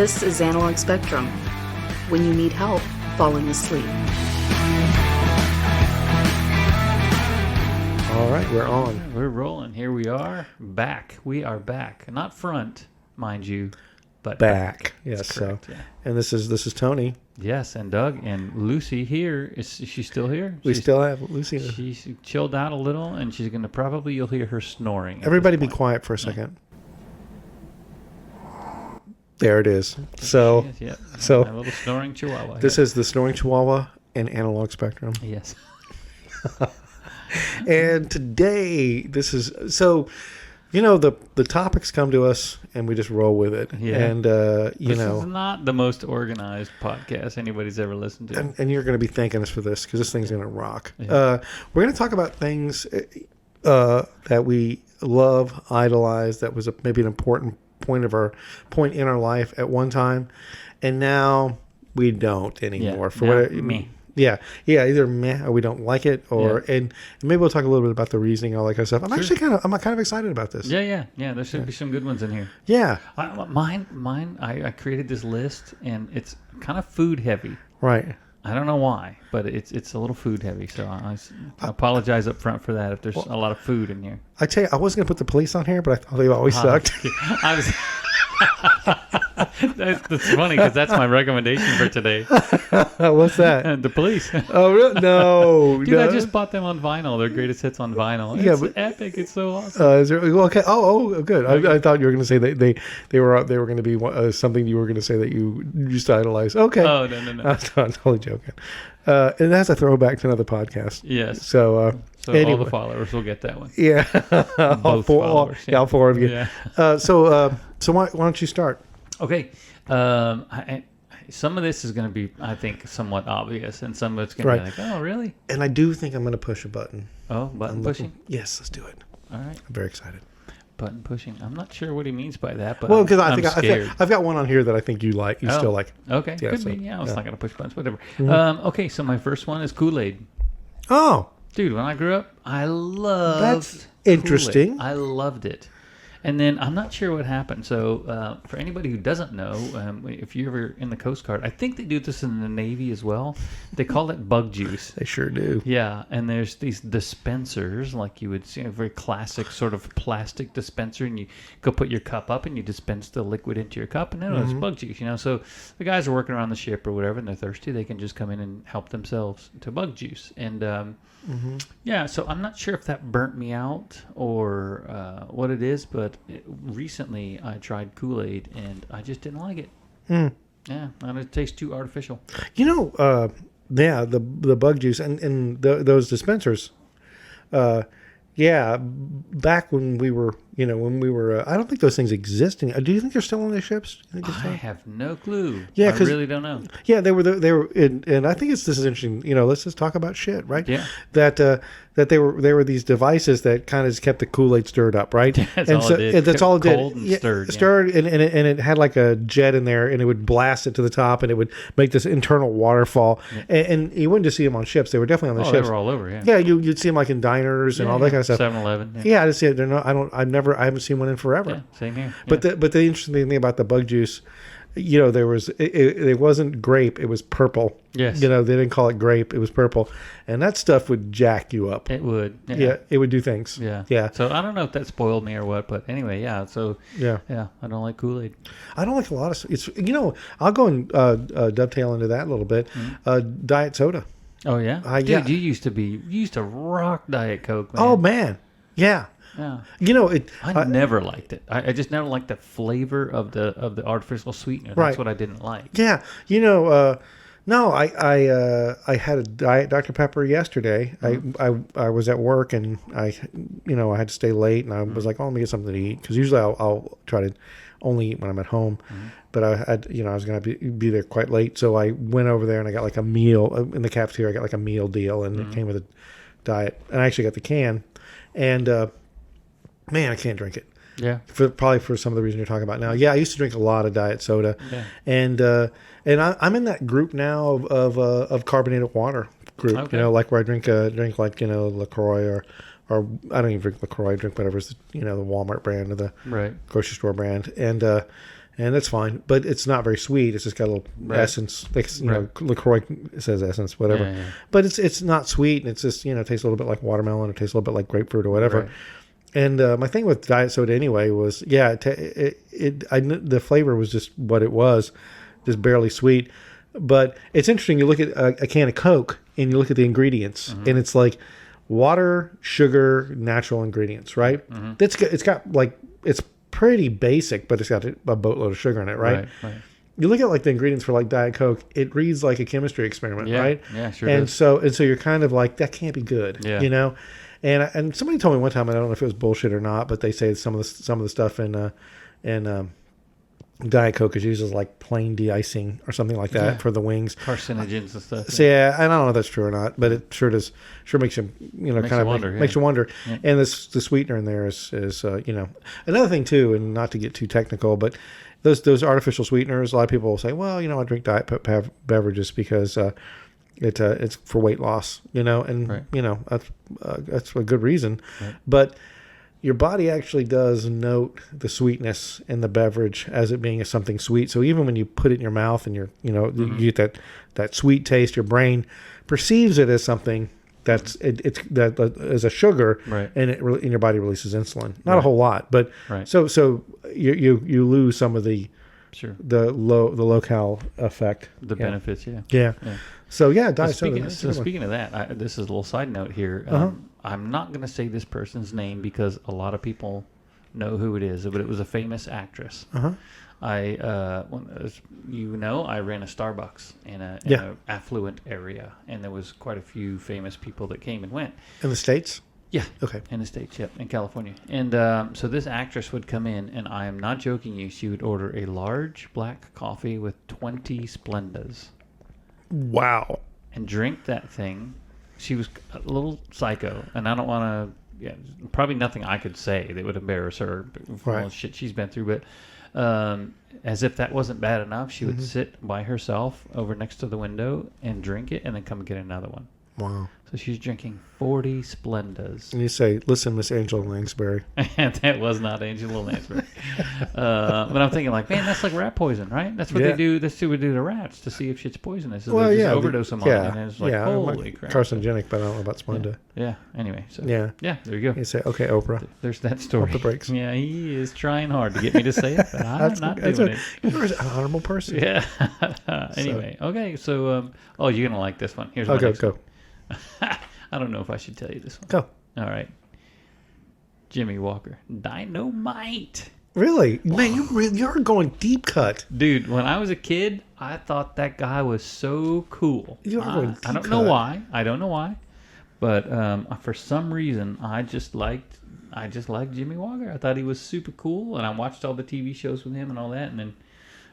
This is Analog Spectrum, when you need help falling asleep. All right, we're on. We're rolling. Here we are, back. We are back. Not front, mind you, but Back. Yes, correct, so. yeah. And this is Tony. Yes, and Doug and Lucy here. Is she still here? We still have Lucy. She's chilled out a little, and she's going to you'll hear her snoring. Everybody be quiet for a second. There it is. So, Yeah. so A little snoring chihuahua. this is the Snoring Chihuahua and Analog Spectrum. Yes. And today, this is... So, you know, the topics come to us, and we just roll with it. Yeah. And, This is not the most organized podcast anybody's ever listened to. And you're going to be thanking us for this, because this thing's going to rock. Yeah. We're going to talk about things that we love, idolize, that was maybe an important point in our life at one time, and now we don't anymore. Yeah, for now, what meh. Yeah, either meh or we don't like it, or and maybe we'll talk a little bit about the reasoning, all that kind of stuff. I'm actually kind of excited about this. Yeah. There should be some good ones in here. Yeah, Mine. I created this list, and it's kind of food heavy. right. I don't know why, but it's a little food heavy. So I apologize up front for that if there's a lot of food in here. I tell you, I was going to put the police on here, but I thought they always sucked. I was. That's funny because that's my recommendation for today. What's that? The police. Oh, really? No. Dude, no. I just bought them on vinyl. Their greatest hits on vinyl. Yeah, It's but- epic. It's so awesome. Is there, well, okay. Oh, good. I thought you were going to say that they were going to be something you were going to say that you used to idolize. Okay. Oh, no. I'm totally joking. And that's a throwback to another podcast. Yes. So All the followers will get that one. yeah, Both followers, yeah. all four of you. Yeah. So why don't you start? Okay. Some of this is going to be, I think, somewhat obvious, and some of it's going to be like, oh, really? And I do think I'm going to push a button. Oh, button pushing? Yes, let's do it. All right. I'm very excited. Button pushing. I'm not sure what he means by that, but Well, because I'm scared. I've got one on here that I think you like. You still like. Okay. Yeah, Could so, be. Yeah, I was yeah. not going to push buttons. Whatever. Mm-hmm. Okay, so my first one is Kool-Aid. Oh, Dude, when I grew up, I loved That's interesting. Kool-Aid. I loved it. And then I'm not sure what happened. So for anybody who doesn't know, if you're ever in the Coast Guard, I think they do this in the Navy as well. They call it bug juice. they sure do. Yeah, and there's these dispensers, like you would see, a very classic sort of plastic dispenser, and you go put your cup up and you dispense the liquid into your cup, and then it's bug juice, So the guys are working around the ship or whatever, and they're thirsty, they can just come in and help themselves to bug juice. And yeah, so I'm not sure if that burnt me out or what it is, but recently I tried Kool-Aid, and I just didn't like it. Yeah, and it tastes too artificial. You know, yeah, the bug juice and those dispensers. Yeah, back when we were, I don't think those things exist. Do you think they're still on the ships? You think they're I still- have no clue. Yeah, I 'cause- really don't know. Yeah, they were, and I think this is interesting. Let's just talk about shit, right? Yeah. That they were these devices that kind of just kept the Kool-Aid stirred up, right? That's and all it did. That's all it did. Cold and stirred, yeah. Stirred, and it had like a jet in there, and it would blast it to the top, and it would make this internal waterfall. And you wouldn't just see them on ships; they were definitely on the Oh, they ships. were all over, yeah. Yeah, you'd see them like in diners and all that kind of stuff. 7-Eleven. Yeah. Yeah, I just see it. They're not. I haven't seen one in forever. Yeah, same here. But Yeah. the interesting thing about the bug juice, there was it wasn't grape, it was purple. Yes. They didn't call it grape, it was purple, and that stuff would jack you up. It would. Yeah, it would do things. Yeah. Yeah. So I don't know if that spoiled me or what, but anyway, yeah. So Yeah. I don't like Kool-Aid. I don't like a lot of it's. I'll go and dovetail into that a little bit. Diet soda. Oh yeah. Dude, yeah. you used to rock Diet Coke, man. Oh man. Yeah. Yeah. I never liked it. I just never liked the flavor of the artificial sweetener. That's Right. what I didn't like. Yeah, no, I had a Diet Dr. Pepper yesterday. I was at work, and I had to stay late, and I was like, oh, let me get something to eat, because usually I'll try to only eat when I'm at home. But I was going to be there quite late, so I went over there and I got like a meal in the cafeteria. I got like a meal deal, and it came with a diet, and I actually got the can, and man, I can't drink it. Yeah. Probably for some of the reason you're talking about now. Yeah, I used to drink a lot of diet soda, Yeah. and I'm in that group now of carbonated water group. Okay. Like where I drink like LaCroix or I don't even drink LaCroix. I drink whatever's the Walmart brand or the Right. grocery store brand, and and that's fine. But it's not very sweet. It's just got a little essence. Like, LaCroix says essence, whatever. Yeah. But it's not sweet, and it's just it tastes a little bit like watermelon, or tastes a little bit like grapefruit or whatever. Right. And my thing with diet soda anyway was, the flavor was just what it was, just barely sweet. But it's interesting. You look at a can of Coke and you look at the ingredients, and it's like water, sugar, natural ingredients, right? It's got like, it's pretty basic, but it's got a boatload of sugar in it, right? Right. You look at like the ingredients for like Diet Coke, it reads like a chemistry experiment, right? Yeah, sure. And does. so you're kind of like, that can't be good, Yeah. And somebody told me one time, I don't know if it was bullshit or not, but they say some of the stuff in Diet Coke is used as like plain de-icing or something like that for the wings, Carcinogens and stuff. So I don't know if that's true or not, but it sure makes you makes you wonder. Yeah. And the sweetener in there is another thing too, and not to get too technical, but those artificial sweeteners, a lot of people will say, well, I drink diet beverages because it's for weight loss, and that's a good reason, but your body actually does note the sweetness in the beverage as it being something sweet. So even when you put it in your mouth and you get that sweet taste, your brain perceives it as something that is a sugar, right. And and your body releases insulin. Not a whole lot, but so you lose some of the low-cal effect. The benefits, yeah. So diet soda. So speaking of that, this is a little side note here. I'm not going to say this person's name because a lot of people know who it is, but it was a famous actress. I ran a Starbucks in a affluent area, and there was quite a few famous people that came and went. In the States? Yeah. Okay. In the States, in California. And so this actress would come in, and I am not joking you, she would order a large black coffee with 20 Splendas. Wow. And drink that thing. She was a little psycho, and I don't want to, probably nothing I could say that would embarrass her for all the shit she's been through, but as if that wasn't bad enough, she would sit by herself over next to the window and drink it and then come and get another one. Wow. So she's drinking 40 Splendas. And you say, listen, Miss Angela Lansbury. And that was not Angela Lansbury. But I'm thinking like, man, that's like rat poison, right? That's what they do. That's what we do to rats to see if shit's poisonous. So they just overdose them on it. And it's like, holy crap. Carcinogenic, but I don't know about Splenda. Yeah. Anyway. So, yeah, there you go. You say, okay, Oprah. There's that story. Off the brakes. Yeah, he is trying hard to get me to say it, but I'm not doing it. You're an honorable person. Yeah. Anyway. Okay. So, you're going to like this one. Here's my next go. one. I don't know if I should tell you this one. Go. All right. Jimmy Walker. Dynamite. Really? Man, you're going deep cut. Dude, when I was a kid, I thought that guy was so cool. You're going deep I don't know why. But for some reason, I just liked Jimmy Walker. I thought he was super cool, and I watched all the TV shows with him and all that, and then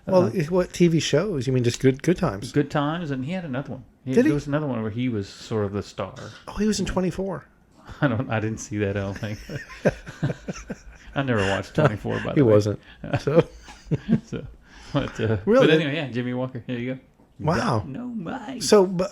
what TV shows? You mean just good times? Good times, and he had another one. Did he? There was another one where he was sort of the star. Oh, he was in 24. I didn't see that. I don't think. I never watched 24. By the way, he wasn't. So, really? But anyway, Jimmy Walker. Here you go. Wow. Dynamite. So, but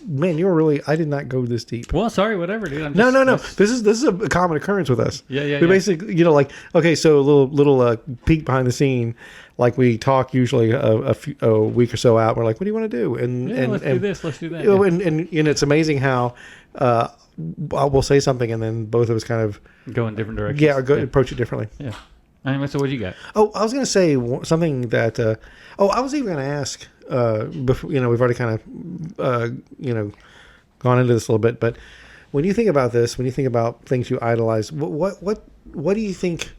you were really. I did not go this deep. Well, sorry, whatever, dude. No. This is a common occurrence with us. Yeah. We basically, okay, so a little peek behind the scene. Like we talk usually a week or so out. We're like, what do you want to do? And let's do this. Let's do that. And it's amazing how we'll say something and then both of us kind of go in different directions. Yeah, or approach it differently. Yeah. Anyway, so what do you got? Oh, I was going to say something that. I was even going to ask. Before, we've already kind of gone into this a little bit, but when you think about this, when you think about things you idolize, what do you think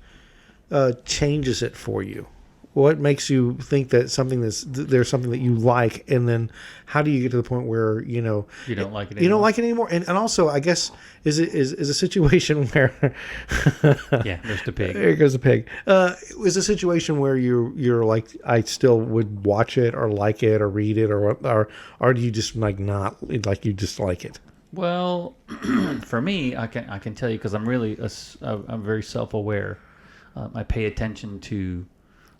changes it for you? What makes you think that there's something that you like, and then how do you get to the point where you don't like it anymore? You don't like it anymore, and also I guess is a situation where there's the pig. There goes the pig. Is a situation where you're like, I still would watch it or like it or read it or do you just like not like, you just like it? Well, for me, I can tell you because I'm really I'm very self-aware. I pay attention to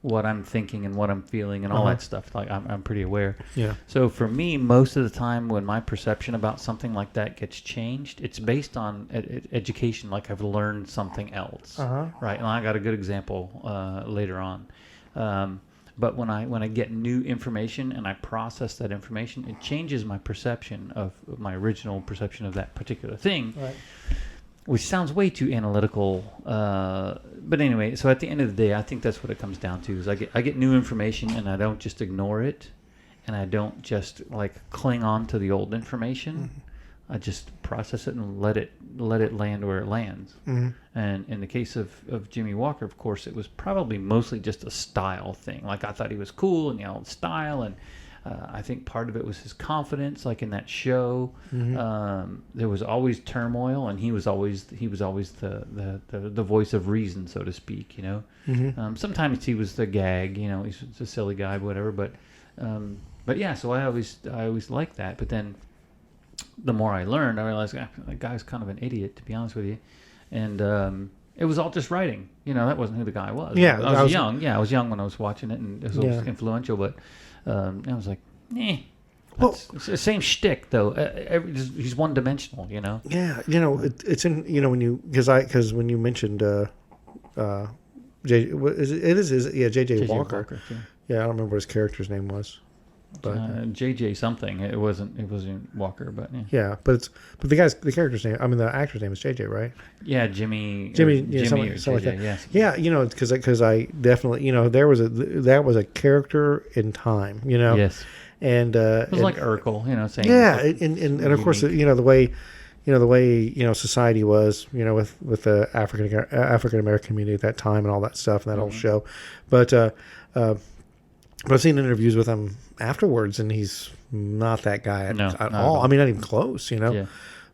what I'm thinking and what I'm feeling and all that stuff. Like I'm pretty aware. Yeah. So for me, most of the time when my perception about something like that gets changed, it's based on education. Like I've learned something else. Right. And I got a good example later on. But when I get new information and I process that information, it changes my perception of my original perception of that particular thing, Right. which sounds way too analytical. But anyway, so at the end of the day, I think that's what it comes down to: is I get new information and I don't just ignore it, and I don't just like cling on to the old information. Mm-hmm. I just process it and let it land where it lands. Mm-hmm. And in the case of Jimmy Walker, of course, it was probably mostly just a style thing. Like, I thought he was cool and old style, and I think part of it was his confidence. Like in that show, there was always turmoil, and he was always the voice of reason, so to speak. You know, sometimes he was the gag. You know, he's a silly guy, whatever. But yeah, so I always liked that. But then, the more I learned, I realized that guy's kind of an idiot, to be honest with you. And it was all just writing. You know, that wasn't who the guy was. Yeah, I was young. Yeah, I was young when I was watching it, and it was influential. But I was like, Well, it's the same shtick, though. He's one-dimensional, you know? Yeah, you know, it's in, you know, when you, because when you mentioned, J.J. Walker. Yeah, I don't remember what his character's name was. But JJ something. It wasn't Walker, but yeah. Yeah, but the character's name. I mean, the actor's name is JJ, right? Yeah, Jimmy. Jimmy, or something like that. Yes. Yeah, you know, because I definitely, you know, that was a character in time, you know. Yes. And it was like Urkel, you know, saying. Yeah, and of course, you know, the way society was, you know, with the African American community at that time and all that stuff and that whole show, but I've seen interviews with him afterwards, and he's not that guy at all. I mean, not even close, you know. Yeah.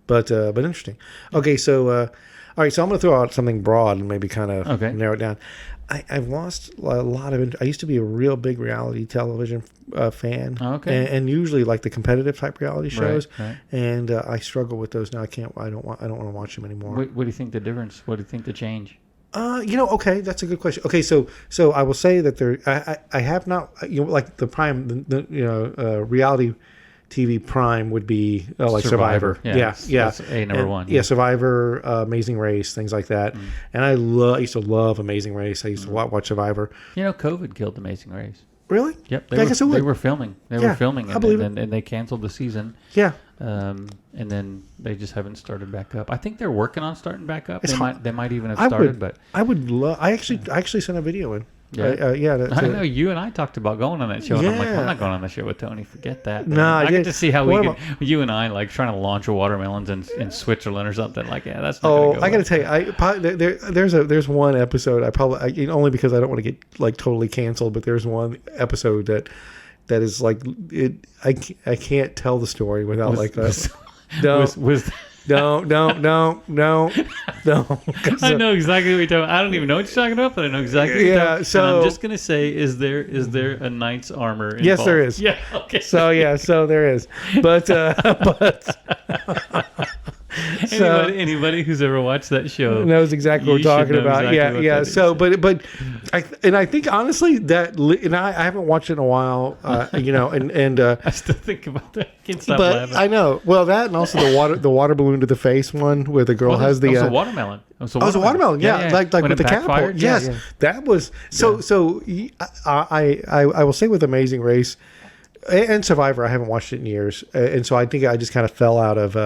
But interesting. Okay, so all right, so I'm going to throw out something broad and maybe kind of narrow it down. I've lost a lot of. I used to be a real big reality television fan, and usually like the competitive type reality shows. Right. And I struggle with those now. I don't want to watch them anymore. What do you think the difference? What do you think the change? You know, okay, that's a good question. Okay, so I will say that I have not, you know, like the prime, reality TV prime would be like Survivor. Yeah. That's number one. Yeah, Survivor, Amazing Race, things like that. And I used to love Amazing Race. I used to watch Survivor. You know, COVID killed Amazing Race. Really? Yep. They were filming. They were filming, and they canceled the season. Yeah. And then they just haven't started back up. I think they're working on starting back up. They might even have started. But I would love. I actually sent a video in. Yeah. I know you and I talked about going on that show, and I'm like, I'm not going on the show with Tony. Forget that. No, I get to see how you and I like trying to launch a watermelons in Switzerland or something. Like, yeah, that's. Not I got to tell you, there's one episode. Only because I don't want to get like totally canceled, but there's one episode that is like it. I can't tell the story without no. I know exactly what you're talking about. I don't even know what you're talking about, but I know exactly what you're talking about. So I'm just going to say, is there a knight's armor involved? Yes, there is. Yeah, okay. So there is. But anybody who's ever watched that show knows exactly what we're talking about. Yeah. So, but I think honestly that, and I haven't watched it in a while, you know, and I still think about that. I can't stop laughing. I know. Well, that and also the water balloon to the face one where the girl has the. It was a watermelon. It was a watermelon. Yeah. Like with the catapult. Yes, that was so. So I will say with Amazing Race and Survivor, I haven't watched it in years, and so I think I just kind of fell out of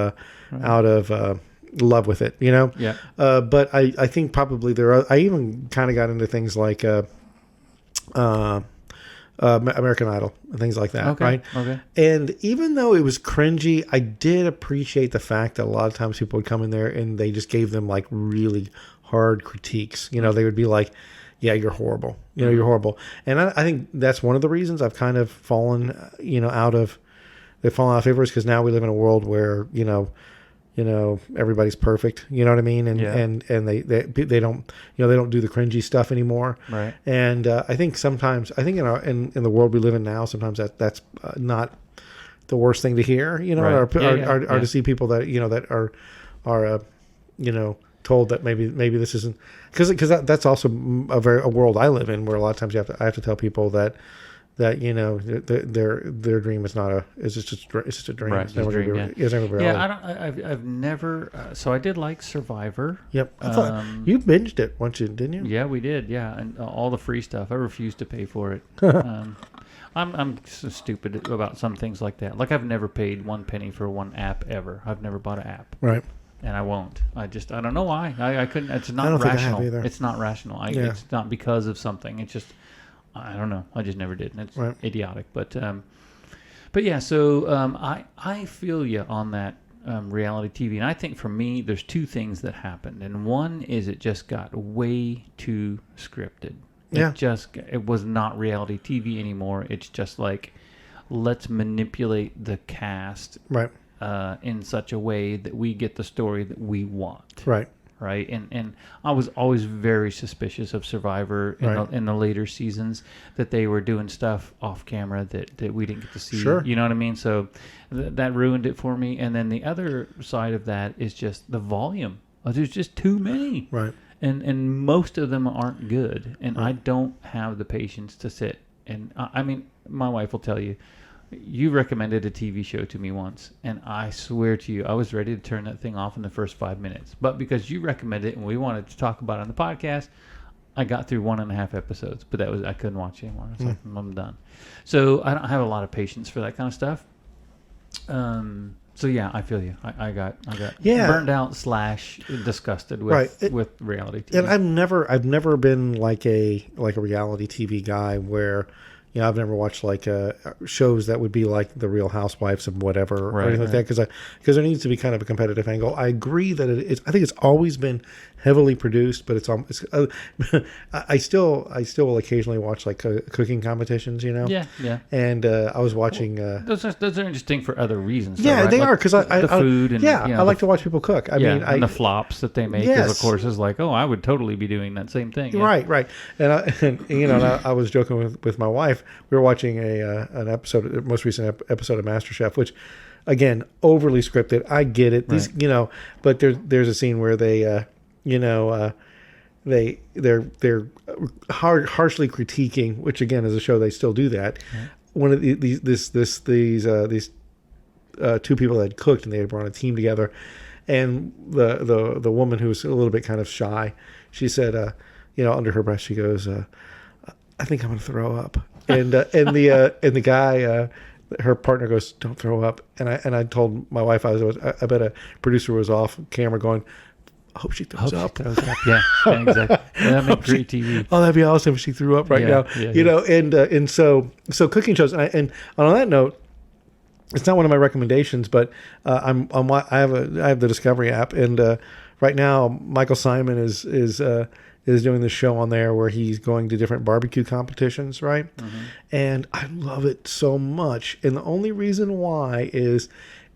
love with it, you know. Yeah. But I think probably I even kind of got into things like American Idol and things like that, right? Okay. And even though it was cringy, I did appreciate the fact that a lot of times people would come in there and they just gave them like really hard critiques. You know, they would be like, "Yeah, you're horrible. You know, you're horrible." And I think that's one of the reasons I've kind of fallen, out of favor, is because now we live in a world where everybody's perfect. You know what I mean? And they don't they don't do the cringy stuff anymore. Right. And I think sometimes in the world we live in now, sometimes that's not the worst thing to hear. You know, right. or to see people that that are told that maybe this isn't, because that's also a world I live in, where a lot of times I have to tell people that that their dream is not it's just a dream. Right, It's never going to be. yeah. It's never gonna be reality. I've never. So I did like Survivor. Yep. I thought you binged it once, didn't you? Yeah, we did. Yeah, and all the free stuff. I refused to pay for it. I'm so stupid about some things like that. Like I've never paid 1 penny for one app ever. I've never bought an app. Right. And I won't. I don't know why. I couldn't. It's not I don't rational. think I have either. It's not rational. It's not because of something. It's just I don't know. I just never did. And it's idiotic. But yeah. So I feel you on that reality TV. And I think for me, there's two things that happened. And one is it just got way too scripted. It was not reality TV anymore. It's just like, let's manipulate the cast. Right. In such a way that we get the story that we want. Right. Right. And I was always very suspicious of Survivor in the later seasons, that they were doing stuff off camera that we didn't get to see. Sure. You know what I mean? So that ruined it for me. And then the other side of that is just the volume. There's just too many. Right. And most of them aren't good. And I don't have the patience to sit. And I mean, my wife will tell you, you recommended a TV show to me once, and I swear to you, I was ready to turn that thing off in the first 5 minutes. But because you recommended it and we wanted to talk about it on the podcast, I got through 1.5 episodes. But I couldn't watch it anymore. I was like, I'm done. So I don't have a lot of patience for that kind of stuff. So yeah, I feel you. I got burned out / disgusted with reality TV. And I've never been like a reality TV guy where. I've never watched like shows that would be like The Real Housewives of whatever or anything like that because there needs to be kind of a competitive angle. I agree that I think it's always been heavily produced, but I still will occasionally watch like cooking competitions. Yeah. And I was watching. Those are interesting for other reasons. Yeah, right? they like are because the food and I like to watch people cook. I mean, and the flops that they make. Yes. Of course, is like, I would totally be doing that same thing. Yeah. Right. And I was joking with my wife. We were watching an episode, the most recent episode of MasterChef, which, again, overly scripted. I get it. These, but there's a scene where they, they're harshly critiquing, which again, as a show, they still do that. Yeah. One of these two people that had cooked and they had brought a team together, and the woman who was a little bit kind of shy, she said, under her breath, she goes, I think I'm going to throw up. And the guy, her partner goes, don't throw up. And I told my wife, I bet a producer was off camera going, I hope she throws up. Yeah, exactly. That'd make great TV. Oh, that'd be awesome if she threw up now. Yeah. And so cooking shows. And on that note, it's not one of my recommendations, but I have the Discovery app, and right now Michael Simon is doing this show on there where he's going to different barbecue competitions, right? Mm-hmm. And I love it so much. And the only reason why is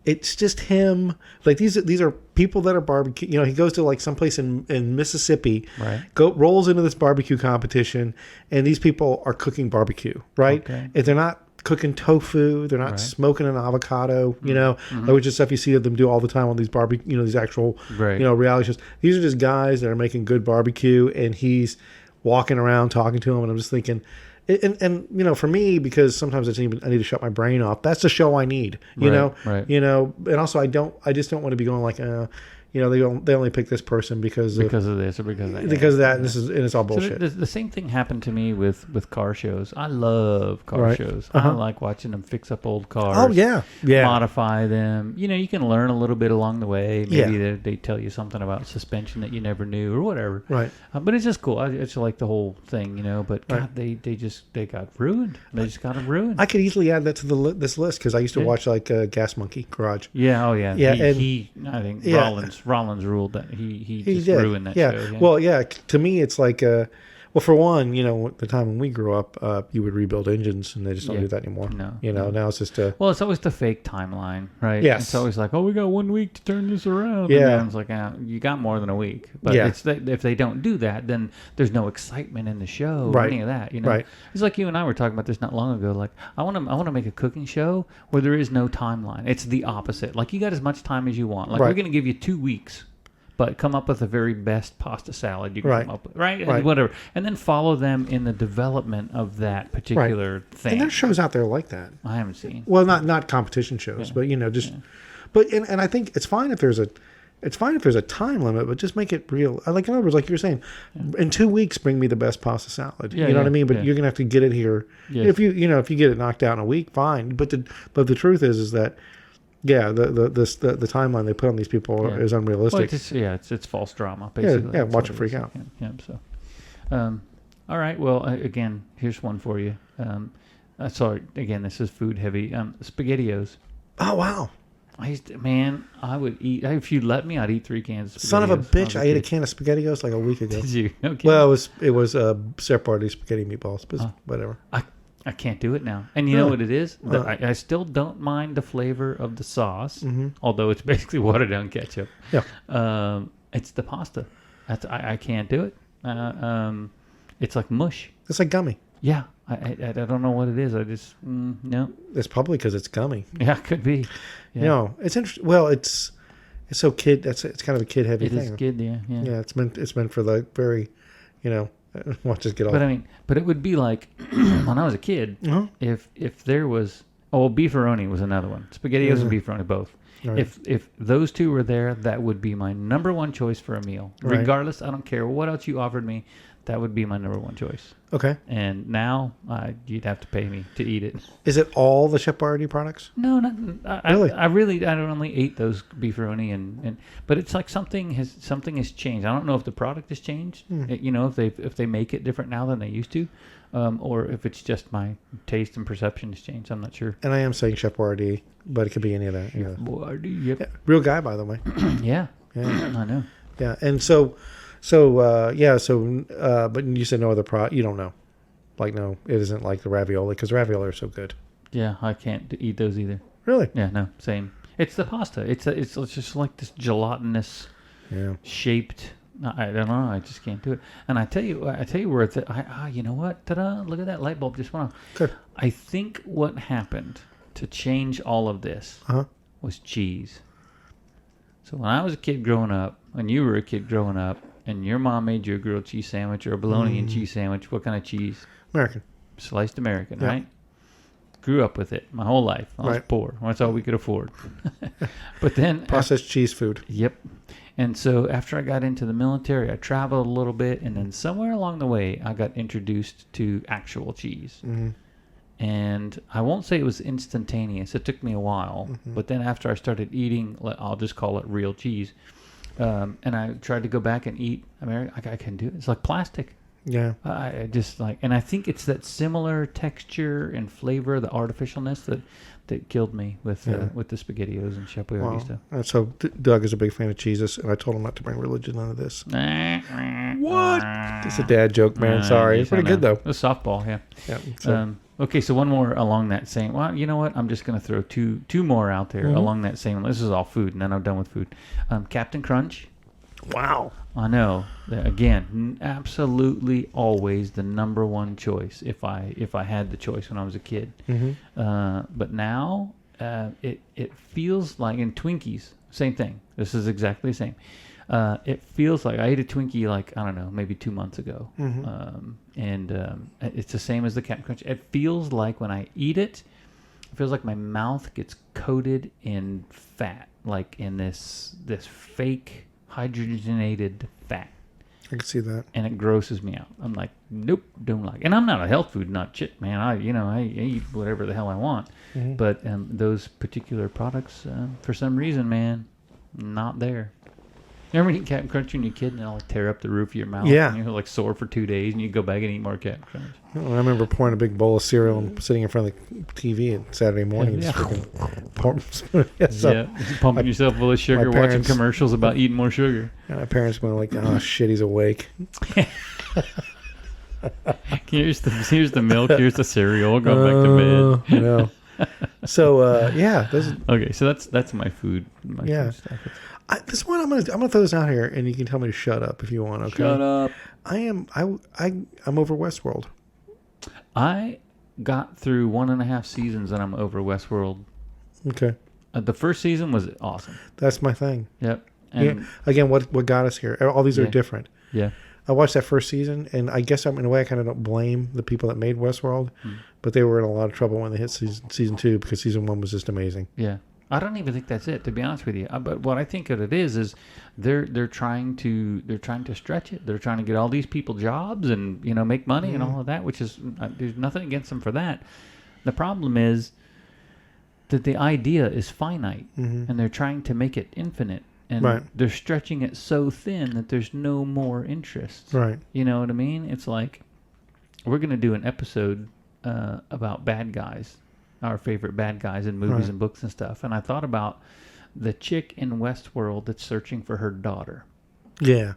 it's just him. Like these are people that are barbecue. He goes to like someplace in Mississippi, right? Rolls into this barbecue competition, and these people are cooking barbecue, right? Okay. And they're not cooking tofu, they're not smoking an avocado, which is stuff you see them do all the time on these barbecue, these actual, reality shows. These are just guys that are making good barbecue, and he's walking around talking to them, and I'm just thinking, and for me, because sometimes I need to shut my brain off. That's the show I need, know, and also I just don't want to be going like, they only pick this person because of this or because of that. Because of that, and it's all bullshit. So the same thing happened to me with car shows. I love car shows. I like watching them fix up old cars. Oh yeah, modify them. You can learn a little bit along the way. Maybe they tell you something about suspension that you never knew or whatever. Right. But it's just cool. I just like the whole thing, But God, they got ruined. They just got them ruined. I could easily add that to this list because I used to watch like Gas Monkey Garage. Yeah. Oh yeah. Yeah. I think Rollins ruled that he just ruined that show. Yeah. Well, to me, it's like, for one, the time when we grew up, you would rebuild engines, and they just don't do that anymore. No. Now it's just well, it's always the fake timeline, right? Yes. It's always like, we got 1 week to turn this around. Yeah. And it's like, you got more than a week. But if they don't do that, then there's no excitement in the show or any of that, Right. It's like you and I were talking about this not long ago. Like, I want to make a cooking show where there is no timeline. It's the opposite. Like, you got as much time as you want. Like, we're going to give you 2 weeks. but come up with the very best pasta salad you can Right. come up with, right? Right. And whatever, and then follow them in the development of that particular thing. And there's shows out there like that. I haven't seen. Well, not competition shows, but just. Yeah. But and I think it's fine if there's a time limit, but just make it real. Like in other words, like you were saying, in 2 weeks, bring me the best pasta salad. Yeah, you know what I mean? But yeah. you're gonna have to get it here. Yes. If you get it knocked out in a week, fine. But the truth is that. Yeah, the timeline they put on these people is unrealistic. Well, it's false drama, basically. Yeah, watch it freak out. Yeah, so. All right, well, again, here's one for you. Sorry, again, this is food heavy. SpaghettiOs. Oh, wow. I would eat, if you let me, I'd eat 3 cans of SpaghettiOs. Son of a bitch, I ate a can of SpaghettiOs like a week ago. Did you? Okay. Well, it was Sephardi spaghetti meatballs, but whatever. I can't do it now. And you know what it is? I still don't mind the flavor of the sauce, although it's basically watered down ketchup. Yeah. It's the pasta. I can't do it. It's like mush. It's like gummy. Yeah. I don't know what it is. I just, no. It's probably because it's gummy. Yeah, it could be. Yeah. No, it's interesting. Well, it's so kid. It's kind of a kid heavy thing. It is kid, yeah. Yeah, it's meant for the very, watch us get off. But it would be like when I was a kid, if there was, beefaroni was another one. SpaghettiOs and beefaroni both. Right. If those two were there, that would be my number one choice for a meal. Right. Regardless, I don't care what else you offered me, that would be my number one choice. Okay. And now you'd have to pay me to eat it. Is it all the Chef Boyardee products? No, Really? I don't only ate those beefaroni but it's like something has changed. I don't know if the product has changed. If they make it different now than they used to, or if it's just my taste and perception has changed. I'm not sure. And I am saying Chef Boyardee, but it could be any of that. Boyardee, yep. Yeah, real guy, by the way. Yeah. I know. Yeah, and but you said no other product. You don't know. Like, no, it isn't like the ravioli, because ravioli are so good. Yeah, I can't eat those either. Really? Yeah, no, same. It's the pasta. It's just like this gelatinous, shaped. I don't know. I just can't do it. And I tell you where it's. You know what? Ta-da! Look at that light bulb just went off. Good. I think what happened to change all of this was cheese. So when I was a kid growing up, and you were a kid growing up, and your mom made you a grilled cheese sandwich or a bologna and cheese sandwich, what kind of cheese? American. Sliced American, right? Grew up with it my whole life. I was poor. That's all we could afford. But then processed cheese food. Yep. And so after I got into the military, I traveled a little bit, and then somewhere along the way, I got introduced to actual cheese. Mm-hmm. And I won't say it was instantaneous. It took me a while. Mm-hmm. But then after I started eating, I'll just call it real cheese. And I tried to go back and eat American. I couldn't do it. It's like plastic. Yeah. I just and I think it's that similar texture and flavor, the artificialness that killed me with the SpaghettiOs and Chef Boyardee stuff. And so Doug is a big fan of Jesus, and I told him not to bring religion into this. What? It's a dad joke, man. Sorry. It's pretty good, though. It was softball, yeah. Yeah. So. Okay, so one more along that same. Well, you know what? I'm just going to throw two more out there along that same. This is all food, and then I'm done with food. Captain Crunch. Wow. I know. Again, absolutely always the number one choice if I had the choice when I was a kid. Mm-hmm. But now it feels like in Twinkies, same thing. This is exactly the same. It feels like I ate a Twinkie like, I don't know, maybe 2 months ago. Mm-hmm. And it's the same as the Captain Crunch. It feels like when I eat it, it feels like my mouth gets coated in fat, like in this fake hydrogenated fat. I can see that. And it grosses me out. I'm like, nope, don't like it. And I'm not a health food nut shit, man. I eat whatever the hell I want. Mm-hmm. But those particular products, for some reason, man, not there. You remember eating Captain Crunch when you're a kid and it'll like tear up the roof of your mouth? Yeah. And you're like sore for 2 days and you go back and eat more Captain Crunch. Well, I remember pouring a big bowl of cereal and sitting in front of the TV on Saturday morning. Yeah. Pumping yourself full of sugar, watching commercials about eating more sugar. My parents went like, oh shit, he's awake. Here's the milk, here's the cereal, go back to bed. I know. So okay, so that's my food. Food stuff. This one I'm gonna throw this out here, and you can tell me to shut up if you want. Okay. Shut up. I'm over Westworld. I got through 1.5 seasons, and I'm over Westworld. Okay. The first season was awesome. That's my thing. Yep. And Again, what got us here? All these are different. yeah. I watched that first season, and I guess in a way I kind of don't blame the people that made Westworld, but they were in a lot of trouble when they hit season 2 because season 1 was just amazing. Yeah. I don't even think that's it, to be honest with you. But what I think that it is they're trying to stretch it. They're trying to get all these people jobs and make money and all of that, which is there's nothing against them for that. The problem is that the idea is finite, and they're trying to make it infinite, and they're stretching it so thin that there's no more interest. Right. You know what I mean? It's like we're going to do an episode about bad guys. Our favorite bad guys in movies and books and stuff. And I thought about the chick in Westworld that's searching for her daughter. Yeah.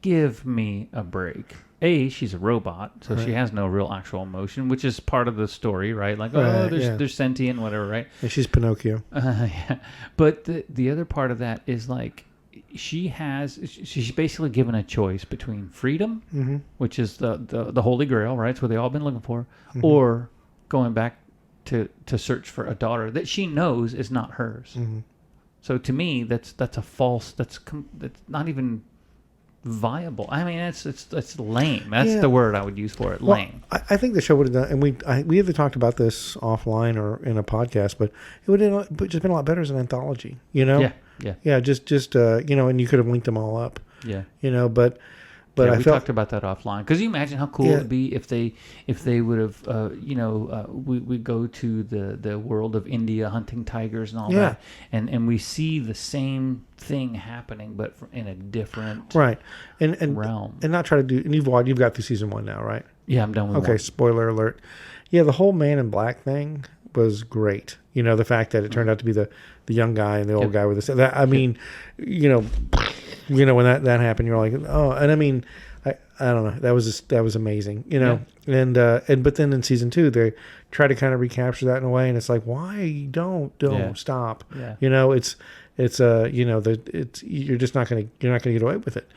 Give me a break. She's a robot, so she has no real actual emotion, which is part of the story, right? Like, there's sentient, whatever, right? And she's Pinocchio. Yeah. But the other part of that is like, she's basically given a choice between freedom, which is the Holy Grail, right? It's what they've all been looking for, or going back to search for a daughter that she knows is not hers. So to me, that's a false. That's not even viable. I mean, it's lame. That's the word I would use for it. Lame. I think the show would have done, and we either talked about this offline or in a podcast, but it would have just been a lot better as an anthology. Yeah. Just and you could have linked them all up. Yeah. But we talked about that offline. Because you imagine how cool it would be if they would have, we go to the world of India hunting tigers and all that, and we see the same thing happening, but in a different realm. And not try to do. And you've got through season 1 now, right? Yeah, I'm done with Okay, spoiler alert. Yeah, the whole Man in Black thing was great. The fact that it turned out to be the young guy and the old guy with the. I mean, when that happened, you're like, oh, and I mean, I don't know, that was amazing, and but then in season 2 they try to kind of recapture that in a way, and it's like, why don't stop? It's you're just not gonna get away with it,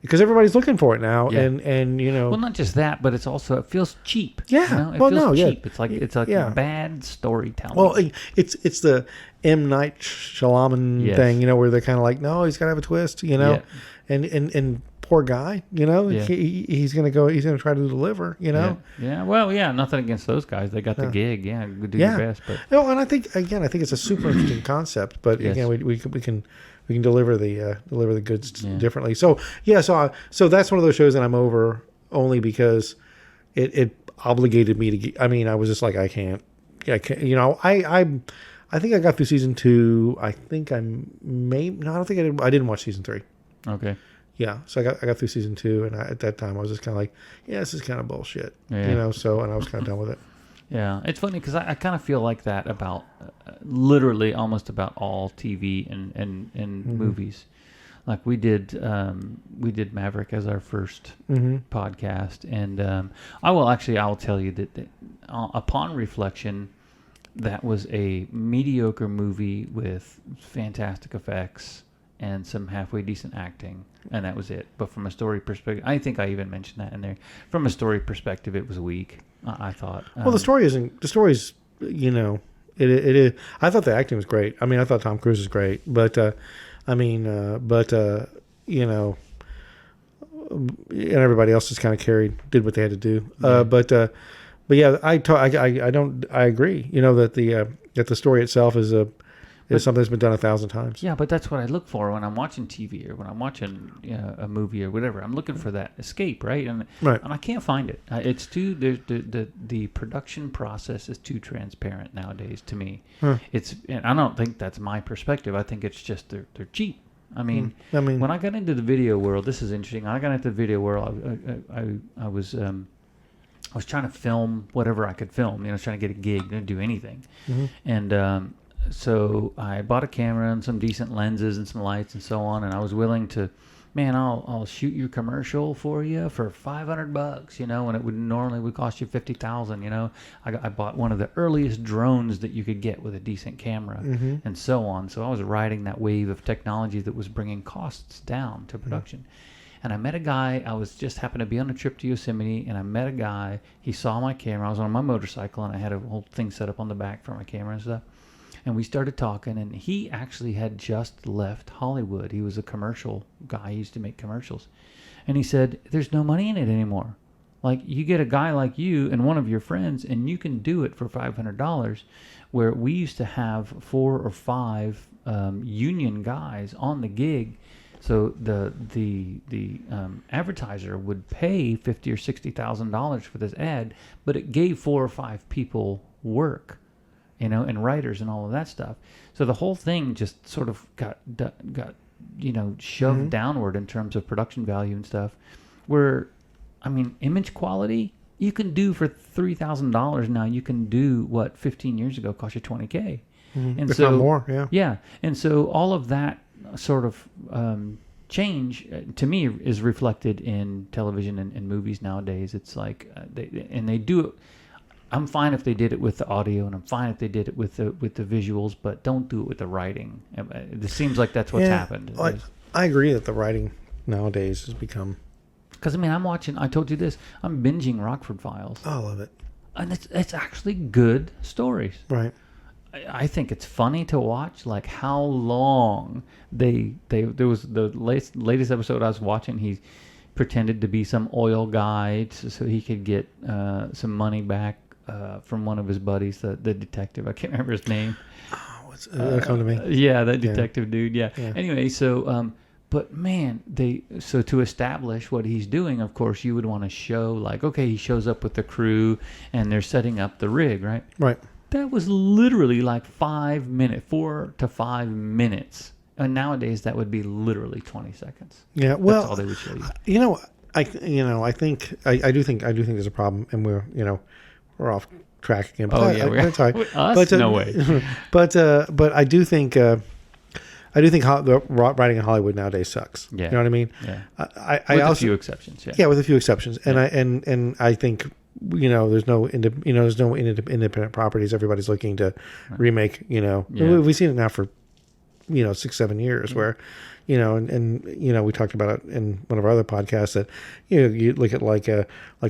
because everybody's looking for it now, and well, not just that, but it's also, it feels cheap. Yeah, it feels cheap. It's like bad storytelling. Well, it's the M. Night Shyamalan thing, where they're kind of like, no, he's got to have a twist, and poor guy, he's gonna try to deliver, Well, nothing against those guys. They got the gig. Do your best. But no, and I think it's a super interesting concept, but again, we can deliver the goods differently. So so that's one of those shows that I'm over only because it obligated me to get. I mean, I was just like, I can't. I think I got through season 2. I think I don't think I didn't watch season 3. Okay. Yeah, so I got through season 2, and at that time I was just kind of like, this is kind of bullshit, So, and I was kind of done with it. Yeah, it's funny because I kind of feel like that about literally almost about all TV and movies. Like we did Maverick as our first podcast, and I will tell you that upon reflection, that was a mediocre movie with fantastic effects and some halfway decent acting, and that was it. But from a story perspective, I think I even mentioned that in there. From a story perspective, it was weak, I thought. Well, the story's, it is. I thought the acting was great. I mean, I thought Tom Cruise was great, but and everybody else just kind of did what they had to do. But yeah, I agree. That the story itself is something that's been done 1,000 times. Yeah, but that's what I look for when I'm watching TV or when I'm watching a movie or whatever. I'm looking for that escape, right? And I can't find it. It's too the production process is too transparent nowadays to me. And I don't think that's my perspective. I think it's just they're cheap. I mean, when I got into the video world, this is interesting. When I got into the video world, I was trying to film whatever I could film. I was trying to get a gig, didn't do anything, and. So I bought a camera and some decent lenses and some lights and so on, and I was willing to, I'll shoot your commercial for you for $500, when it would normally cost you $50,000. I bought one of the earliest drones that you could get with a decent camera and so on. So I was riding that wave of technology that was bringing costs down to production. And I met a guy. I was just happened to be on a trip to Yosemite, and I met a guy. He saw my camera. I was on my motorcycle, and I had a whole thing set up on the back for my camera and stuff. And we started talking, and he actually had just left Hollywood. He was a commercial guy. He used to make commercials. And he said, there's no money in it anymore. Like, you get a guy like you and one of your friends, and you can do it for $500, where we used to have 4 or 5 union guys on the gig. So the advertiser would pay $50,000 or $60,000 for this ad, but it gave 4 or 5 people work, and writers and all of that stuff. So the whole thing just sort of got shoved downward in terms of production value and stuff. Where, I mean, image quality you can do for $3,000 now. You can do what 15 years ago cost you $20,000, and if so not more. Yeah. And so all of that sort of change to me is reflected in television and movies nowadays. It's like they do it. I'm fine if they did it with the audio, and I'm fine if they did it with the visuals, but don't do it with the writing. It seems like that's what's happened. I agree that the writing nowadays has become. Because, I mean, I told you this, I'm binging Rockford Files. Oh, I love it. And it's actually good stories. Right. I think it's funny to watch, like how long there was the latest episode I was watching. He pretended to be some oil guy so he could get some money back from one of his buddies, the detective. I can't remember his name. Oh, what's come to me? Yeah, that detective dude. Yeah. Yeah. Anyway, so but man, so to establish what he's doing, of course, you would want to show like, okay, he shows up with the crew and they're setting up the rig, right? Right. That was literally like 4 to 5 minutes. And nowadays that would be literally 20 seconds. Yeah. Well, that's all they would show you. I think there's a problem, and we're off track again. But that's all right. Us? No way. But I do think the writing in Hollywood nowadays sucks. Yeah. You know what I mean? Yeah. With a few exceptions. Yeah. Yeah, with a few exceptions, Yeah. and I think there's no independent properties. Everybody's looking to remake. Yeah. We've seen it now for 6-7 years where. And we talked about it in one of our other podcasts that, you look at like the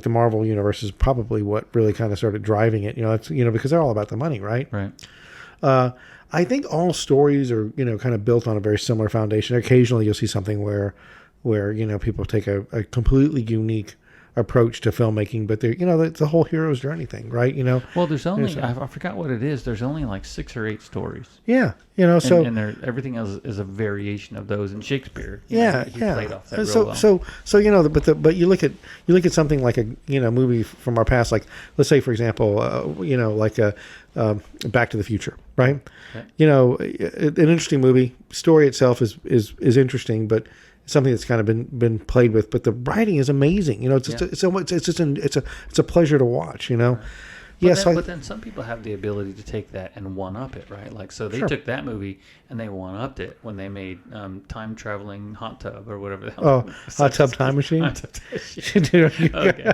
Marvel universe is probably what really kind of started driving it. It's because they're all about the money, right? Right. I think all stories are kind of built on a very similar foundation. Occasionally, you'll see something where people take a completely unique approach to filmmaking, but they're it's the whole hero's journey thing, right? Well, there's only I forgot what it is. There's only like 6 or 8 stories. Yeah, so and everything else is a variation of those in Shakespeare. He played off that real well. So but you look at something like a movie from our past, like let's say for example, like Back to the Future, right? Okay. An interesting movie. Story itself is interesting, but something that's kind of been played with, but the writing is amazing. It's a pleasure to watch. Right. Yes, but then some people have the ability to take that and one up it, right? Like so they took that movie and they one upped it when they made Time Traveling Hot Tub or whatever the hell. Oh, Hot Tub Time Machine. Hot Tub Time. Okay,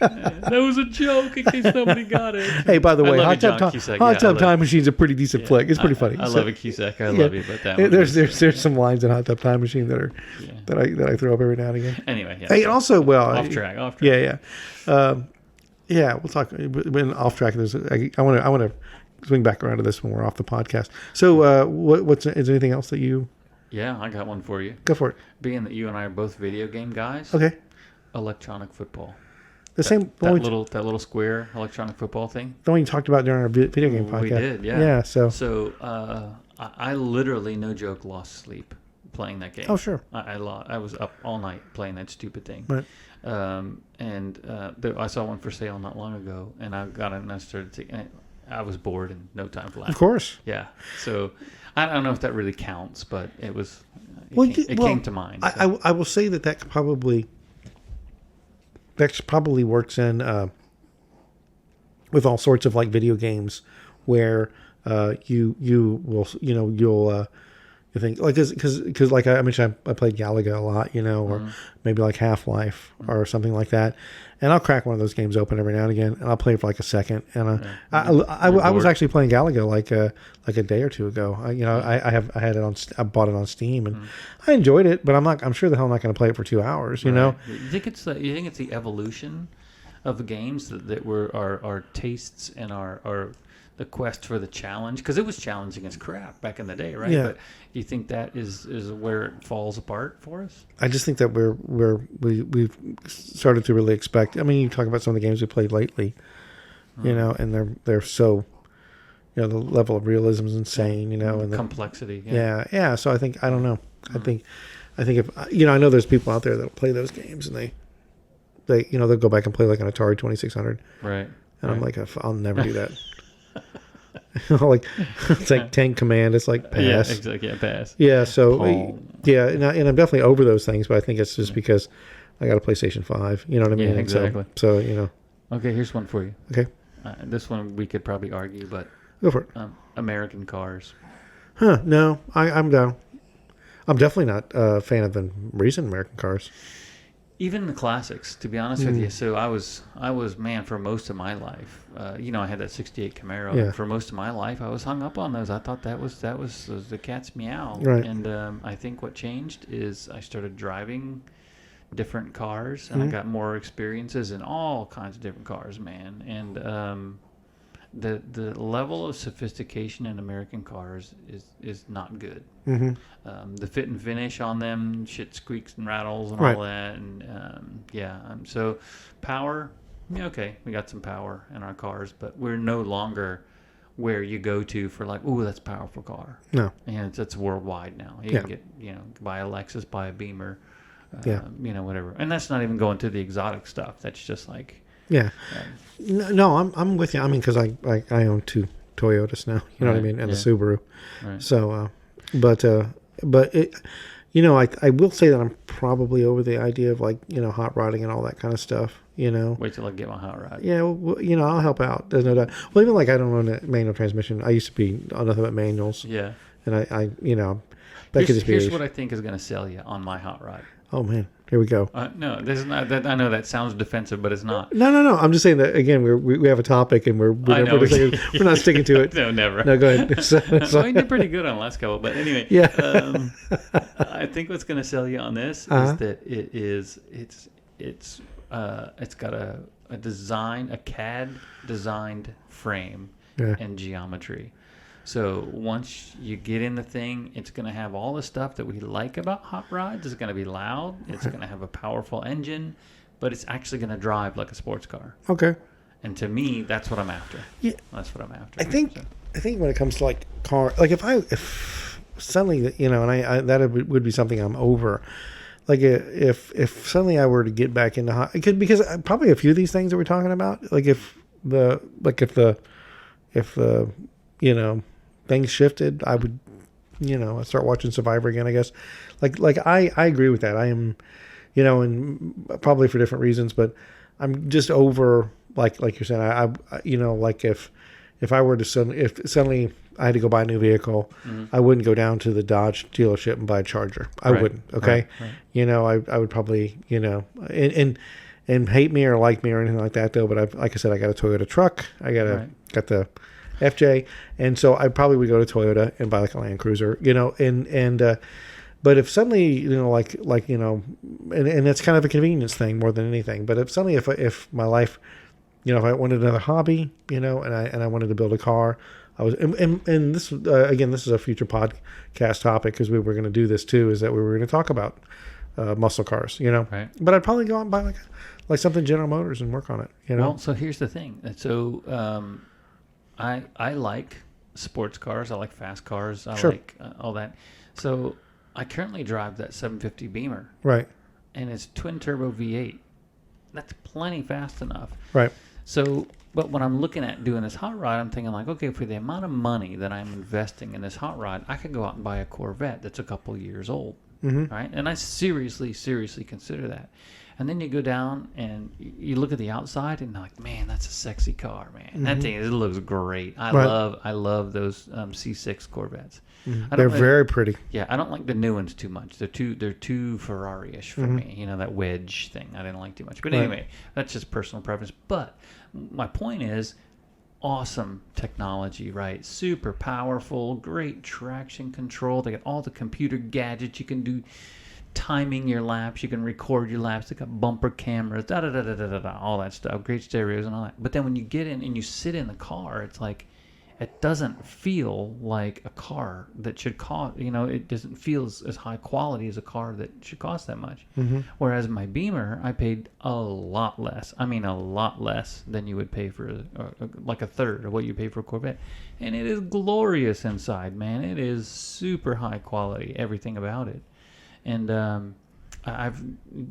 that was a joke in case nobody got it. Hey, by the way, Hot Tub Time Machine's a pretty decent flick. It's pretty funny. I love it, Cusack. I love you, but that one there's some lines in Hot Tub Time Machine that I throw up every now and again. Anyway, yeah. Hey, also off track. Yeah. Yeah, we'll talk. When off track, I want to swing back around to this when we're off the podcast. So, is there anything else that you? Yeah, I got one for you. Go for it. Being that you and I are both video game guys. Okay. Electronic football. That little square electronic football thing. The one you talked about during our video game podcast. We did, yeah. Yeah. So I literally, no joke, lost sleep playing that game. Oh sure. I was up all night playing that stupid thing. Right. I saw one for sale not long ago, and I got it and I started taking. I was bored and no time for that. Of course. Yeah. So I don't know if that really counts, but it was. It came to mind. So. I will say that probably works in with all sorts of like video games where you'll you think like because like I mentioned I played Galaga a lot, or maybe like Half-Life or something like that, and I'll crack one of those games open every now and again, and I'll play it for like a second, and I was actually playing Galaga like a day or two ago. I bought it on Steam and I enjoyed it, but I'm sure the hell I'm not going to play it for 2 hours. You think it's the evolution of the games that were our tastes and our the quest for the challenge, because it was challenging as crap back in the day, right? Yeah. But you think that is where it falls apart for us? I just think that we've started to really expect. I mean, you talk about some of the games we played lately, you know, and they're so, you know, the level of realism is insane, you know, and the complexity. Yeah. So I don't know. I think if, you know, I know there's people out there that'll play those games and they you know, they'll go back and play like an Atari 2600. Right. And I'm like, I'll never do that. Like, it's like Tank Command. It's like pass. Yeah, exactly. Yeah, pass. Yeah. So Palm. yeah, and I'm definitely over those things, but I think it's just because I got a PlayStation 5. You know what I mean? Yeah, And exactly. So you know. Okay, here's one for you. Okay. This one we could probably argue, but Go for it. American cars. Huh? No, I'm down. I'm definitely not a fan of the recent American cars. Even the classics, to be honest with you. So I was man for most of my life. You know, I had that '68 Camaro. Yeah. And for most of my life, I was hung up on those. I thought that was the cat's meow. Right. And I think what changed is I started driving different cars, and I got more experiences in all kinds of different cars, man. And the level of sophistication in American cars is not good. Mm-hmm. The fit and finish on them, shit squeaks and rattles and Right. all that, and so power. Yeah, okay, we got some power in our cars, but we're no longer where you go to for like, ooh, that's a powerful car. No. And it's worldwide now. You can get, you know, buy a Lexus, buy a Beamer, you know, whatever. And that's not even going to the exotic stuff. That's just like. Yeah. No, I'm with you. I mean, because I own 2 Toyotas now. You know what I mean, and a Subaru. Right. So, but it, you know, I will say that I'm probably over the idea of like, you know, hot rodding and all that kind of stuff. You know. Wait till I get my hot rod. Yeah, well, you know, I'll help out. There's no doubt. Well, even like I don't own a manual transmission. I used to be on nothing but manuals. Yeah. And I you know, that could just be. Here's what I think is going to sell you on my hot rod. Oh man, here we go. No, this is not. I know that sounds defensive, but it's not. No. I'm just saying that again. We have a topic and we're not sticking to it. No, never. No, go ahead. So, Well, you did pretty good on the last couple, but anyway. Yeah. I think what's going to sell you on this is that it's got a design, a CAD designed frame and geometry. So once you get in the thing, it's going to have all the stuff that we like about hot rods. It's going to be loud. It's going to have a powerful engine, but it's actually going to drive like a sports car. Okay. And to me, that's what I'm after. Yeah. That's what I'm after. I think when it comes to like car, like if suddenly, you know, and I that would be something I'm over. Like if suddenly I were to get back into hot, because probably a few of these things that we're talking about, like if the you know, things shifted, I would, you know, I'd start watching Survivor again, I guess. Like I agree with that. I am, you know, and probably for different reasons, but I'm just over, like you're saying, I you know, like if I were to suddenly I had to go buy a new vehicle, I wouldn't go down to the Dodge dealership and buy a Charger. I wouldn't. Okay. Right. You know, I would probably, you know, and hate me or like me or anything like that though. But like I said, I got a Toyota truck. I got the FJ, and so I probably would go to Toyota and buy like a Land Cruiser, you know, and but if suddenly, you know, like you know, and it's kind of a convenience thing more than anything. But if suddenly, if my life, you know, if I wanted another hobby, you know, and I wanted to build a car, I was, and this again, this is a future podcast topic because we were going to do this too. Is that we were going to talk about muscle cars, you know, right? But I'd probably go out and buy like something General Motors and work on it, you know. Well, so here's the thing. So I like sports cars. I like fast cars. I like all that. So I currently drive that 750 Beamer. Right. And it's twin turbo V8. That's plenty fast enough. Right. So, but when I'm looking at doing this hot rod, I'm thinking like, okay, for the amount of money that I'm investing in this hot rod, I could go out and buy a Corvette that's a couple years old. Mm-hmm. Right. And I seriously consider that. And then you go down and you look at the outside and like, man, that's a sexy car, man. Mm-hmm. That thing, it looks great. I love those C6 Corvettes. Mm-hmm. They're very pretty. Yeah, I don't like the new ones too much. They're too Ferrari-ish for me. You know, that wedge thing I didn't like too much. But anyway, that's just personal preference. But my point is, awesome technology, right? Super powerful, great traction control. They got all the computer gadgets. You can do timing your laps. You can record your laps. They got bumper cameras, all that stuff. Great stereos and all that. But then when you get in and you sit in the car, it's like it doesn't feel like a car that should cost. It doesn't feel as high quality as a car that should cost that much. Mm-hmm. Whereas my Beamer, I paid a lot less. I mean, a lot less than you would pay for like a third of what you pay for a Corvette. And it is glorious inside, man. It is super high quality, everything about it. And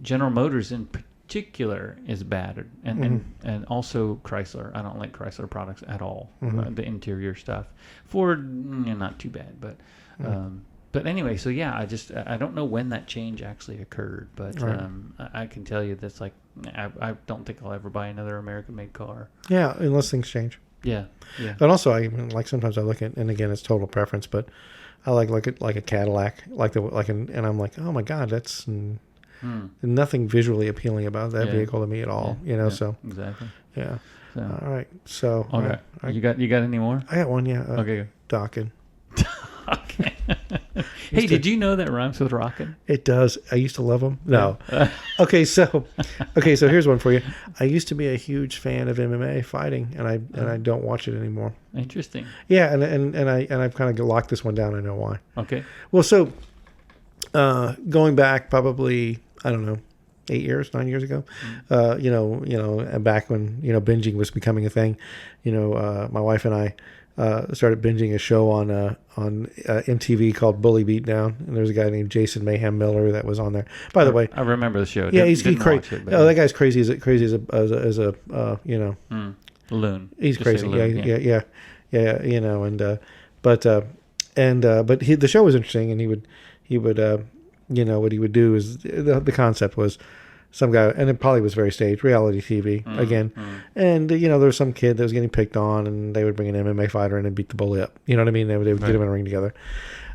General Motors in particular is bad, and also Chrysler. I don't like Chrysler products at all. The interior stuff. Ford, not too bad, but anyway. So yeah, I don't know when that change actually occurred, but I can tell you that's like I don't think I'll ever buy another American-made car. Yeah, unless things change. Yeah. But also, sometimes I look at, and again, it's total preference, but I look at a Cadillac, and I'm like, oh my God, that's nothing visually appealing about that vehicle to me at all. So exactly. Yeah. So. All right. So okay. You got any more? I got one. Yeah. Okay. Docking. Okay. Hey, did you know that rhymes with rockin'? It does. I used to love them. No. Okay, so here's one for you. I used to be a huge fan of MMA fighting, and I don't watch it anymore. Interesting. Yeah, and I've kind of locked this one down. I know why. Okay. Well, so going back probably, I don't know, 9 years ago, and back when binging was becoming a thing, my wife and I started binging a show on MTV called Bully Beatdown, and there's a guy named Jason Mayhem Miller that was on there. By the way, I remember the show. Yeah, he's crazy. That guy's crazy as a loon. He's Just crazy. loon, Yeah. But the show was interesting, and he would what he would do is the concept was some guy, and it probably was very staged, reality TV again. And there was some kid that was getting picked on, and they would bring an MMA fighter in and beat the bully up. You know what I mean? They would get him in a ring together.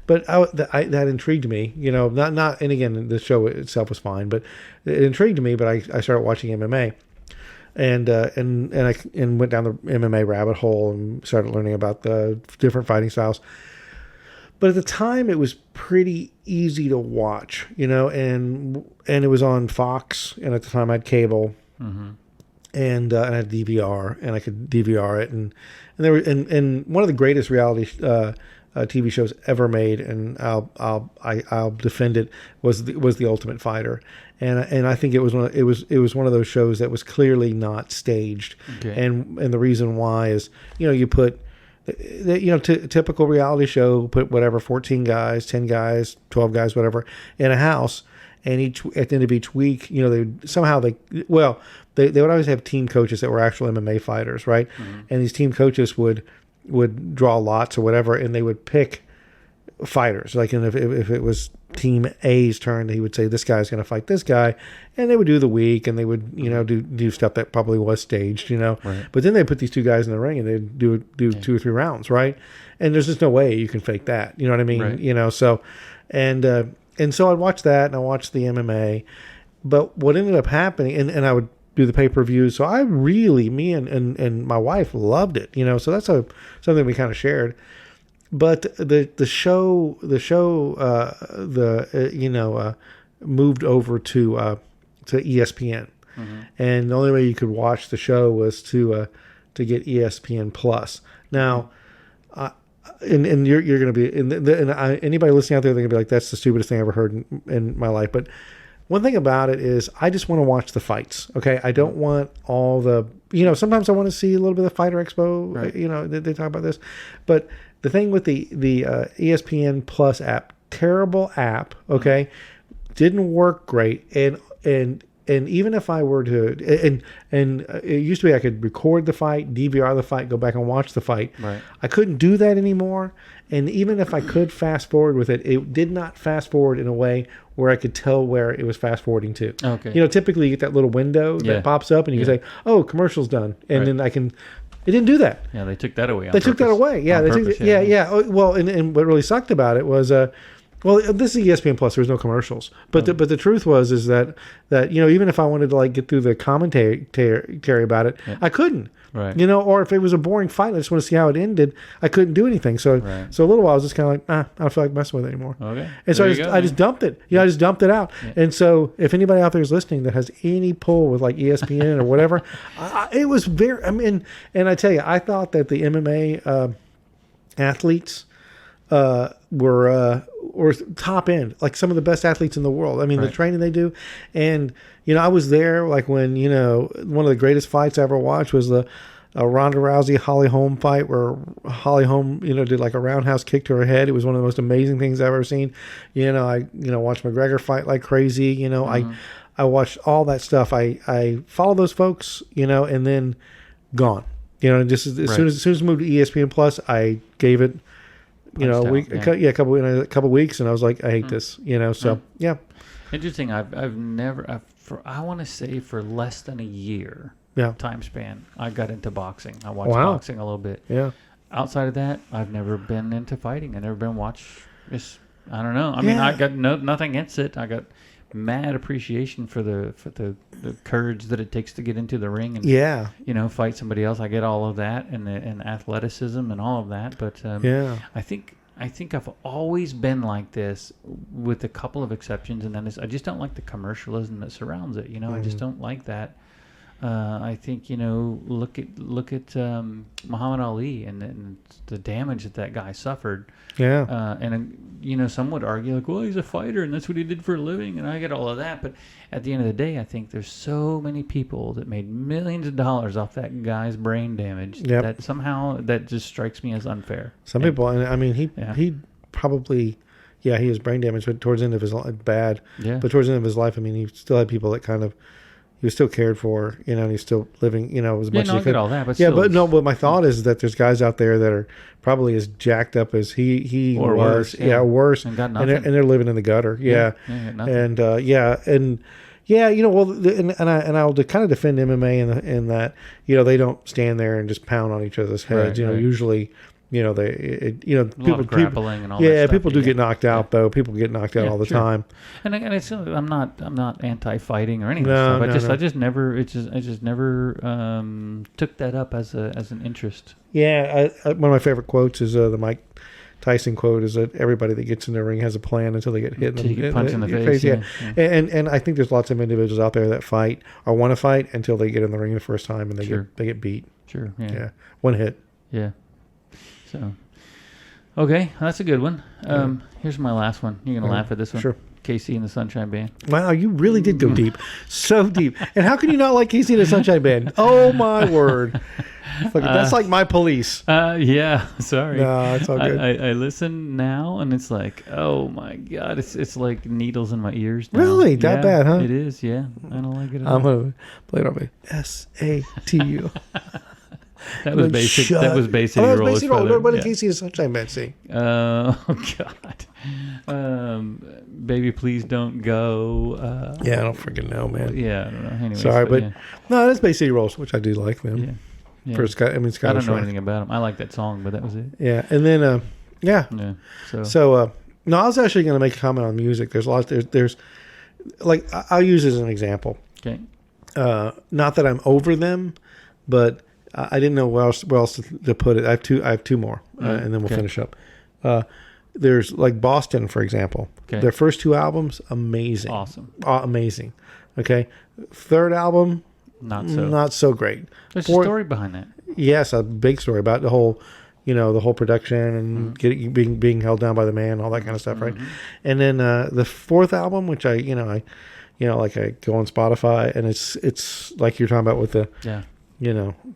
But that intrigued me. Not and again, the show itself was fine, but it intrigued me. But I started watching MMA, and I went down the MMA rabbit hole and started learning about the different fighting styles. But at the time, it was pretty easy to watch, and it was on Fox, and at the time I had cable, and I had DVR, and I could DVR it, and there were and one of the greatest reality TV shows ever made, and I'll defend it, was the Ultimate Fighter, and I think it was one of those shows that was clearly not staged, and the reason why is you put. Typical reality show, put whatever 14 guys, 10 guys, 12 guys, whatever, in a house, and at the end of each week, they would always have team coaches that were actual MMA fighters, right? And these team coaches would draw lots or whatever, and they would pick fighters. Like, and if it was Team A's turn, he would say this guy's going to fight this guy, and they would do the week, and they would do stuff that probably was staged, Right. But then they put these two guys in the ring, and they'd do 2 or 3 rounds, right? And there's just no way you can fake that. You know what I mean? Right. So and so I'd watch that, and I watched the MMA. But what ended up happening, and I would do the pay-per-views. So I really, me and my wife loved it. So that's something we kind of shared. But the show moved over to ESPN, and the only way you could watch the show was to get ESPN Plus. Now, and you're going to be anybody listening out there, they're going to be like, that's the stupidest thing I ever heard in my life. But one thing about it is, I just want to watch the fights. Okay, I don't want all the Sometimes I want to see a little bit of Fighter Expo. Right. They talk about this, but the thing with the ESPN Plus app, terrible app. Okay, didn't work great, and even if I were to and it used to be I could record the fight, DVR the fight, go back and watch the fight. Right. I couldn't do that anymore. And even if I could fast forward with it, it did not fast forward in a way where I could tell where it was fast forwarding to. Okay. Typically you get that little window that pops up, and you can say, "Oh, commercial's done," and then I can. It didn't do that. Yeah, they took that away. They took that away. Yeah, they took. Yeah. Well, and what really sucked about it was, Well, this is ESPN Plus. There was no commercials, but the truth is that even if I wanted to like get through the commentary about it, I couldn't. Right. Or if it was a boring fight, I just want to see how it ended. I couldn't do anything. So so a little while I was just kind of like, I don't feel like messing with it anymore. Okay. And so I just dumped it. I just dumped it out. Yeah. And so if anybody out there is listening that has any pull with like ESPN or whatever, it was very. I mean, and I tell you, I thought that the MMA athletes were top end, like some of the best athletes in the world. I mean, the training they do, and I was there like when one of the greatest fights I ever watched was the Ronda Rousey Holly Holm fight, where Holly Holm did like a roundhouse kick to her head. It was one of the most amazing things I've ever seen. I watched McGregor fight like crazy. I watched all that stuff. I followed those folks, and then gone. Just as soon as I moved to ESPN Plus, I gave it. A couple weeks, and I was like, I hate this, So yeah. Interesting. I want to say for less than a year time span, I got into boxing. I watched boxing a little bit. Yeah. Outside of that, I've never been into fighting. I've never been I don't know. I mean, I got nothing against it. I got mad appreciation for the courage that it takes to get into the ring and fight somebody else. I get all of that and athleticism and all of that, but I think I've always been like this, with a couple of exceptions, and then I just don't like the commercialism that surrounds it. I just don't like that. I think look at Muhammad Ali and the damage that guy suffered. Yeah. And some would argue like, well, he's a fighter and that's what he did for a living, and I get all of that. But at the end of the day, I think there's so many people that made millions of dollars off that guy's brain damage that somehow that just strikes me as unfair. Some people, and I mean, he probably. Yeah, he was brain damaged, but towards the end of his life, bad. Yeah. But towards the end of his life, I mean, he still had people that kind of. He was still cared for, and he's still living, as much as he could. All that, but but my thought is that there's guys out there that are probably as jacked up as he or was, worse, and got nothing, and they're living in the gutter, and I'll kind of defend MMA in that they don't stand there and just pound on each other's heads, usually. People grappling and all that stuff. People do get knocked out though. People get knocked out all the time. And it's, I'm not anti-fighting or anything. I just never took that up as an interest. Yeah, one of my favorite quotes is the Mike Tyson quote is that everybody that gets in the ring has a plan until they get hit punched in the face. Yeah. And I think there's lots of individuals out there that fight or want to fight until they get in the ring the first time and they get beat. Sure. Yeah. One hit. Yeah. So, okay, that's a good one. Here's my last one. You're going to laugh at this one. Sure. Casey and the Sunshine Band. Wow, you really did go deep. So deep. And how can you not like Casey and the Sunshine Band? Oh, my word. That's like my Police. Yeah, sorry. No, it's all good. I listen now, and it's like, oh, my God. It's like needles in my ears now. Really? That bad, huh? It is, yeah. I don't like it at all. I'm going to play it on me. SATU. That was basic. That was basic. Oh, that was basic. What did Casey and the Sunshine Band sing? Oh God, baby, please don't go. I don't freaking know, man. Yeah, I don't know. Anyways, sorry, but no, that's Bay City Rolls, which I do like them. Yeah. For Scott, I don't know anything about them. I like that song, but that was it. Yeah, and then So no, I was actually going to make a comment on music. There's lots. There's like I'll use it as an example. Okay. Not that I'm over them, but. I didn't know where else to put it. I have two more, and then we'll finish up. There's like Boston, for example. Okay. Their first two albums, amazing, awesome, amazing. Okay, third album, not so great. There's a story behind that. Yes, a big story about the whole, the whole production and being held down by the man, all that kind of stuff, right? And then the fourth album, which I go on Spotify, and it's like you're talking about with the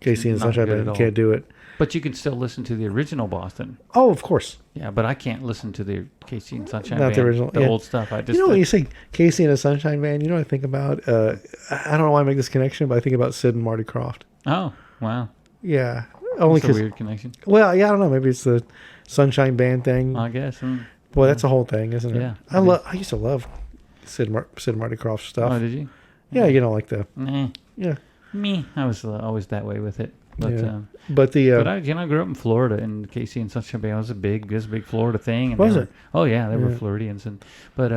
Casey and the Sunshine Band can't do it. But you can still listen to the original Boston. Oh, of course. Yeah, but I can't listen to the Casey and Sunshine Not Band. The original. The old stuff. I just when you say Casey and the Sunshine Band, I think about, I don't know why I make this connection, but I think about Sid and Marty Krofft. Oh, wow. Yeah. That's a weird connection. Well, yeah, I don't know. Maybe it's the Sunshine Band thing. I guess. Boy, that's a whole thing, isn't it? Yeah. I used to love Sid and Marty Krofft stuff. Oh, did you? Yeah, like the... Nah. Yeah. Me, I was always that way with it. But But the but I grew up in Florida, and Casey and Sunshine Band was a big Florida thing. And Was it? Oh yeah, they were Floridians, but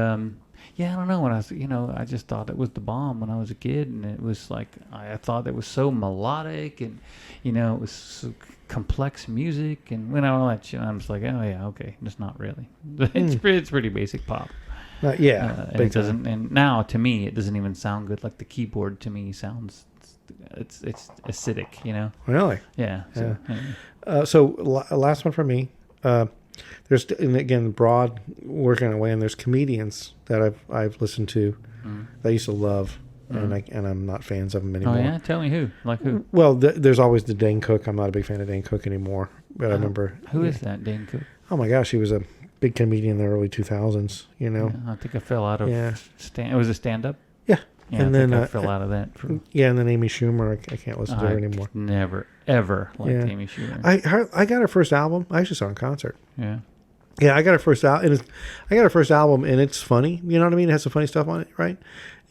yeah, I don't know. When I was, I just thought it was the bomb when I was a kid, and it was like I thought it was so melodic, and it was so complex music, and when all that, I'm just like, oh yeah, okay, just not really. It's pretty basic pop. and it doesn't. And now to me, it doesn't even sound good. Like the keyboard to me sounds, it's acidic. Really? Yeah. So, yeah. So last one for me. There's, and again, broad working away, and there's comedians that I've listened to that I used to love, and I'm not fans of them anymore. Oh yeah, tell me who? Like who? Well, there's always the Dane Cook. I'm not a big fan of Dane Cook anymore, but I remember. Who is that, Dane Cook? Oh my gosh, he was a big comedian in the early 2000s. Yeah, I think I fell out of. Yeah. It was a stand-up. Yeah. Yeah, and I then think I fell out of that. And then Amy Schumer, I can't listen to her anymore. Never ever liked Amy Schumer. I got her first album. I actually saw her in concert. Yeah. Yeah, I got her first album, and it's funny. You know what I mean? It has some funny stuff on it, right?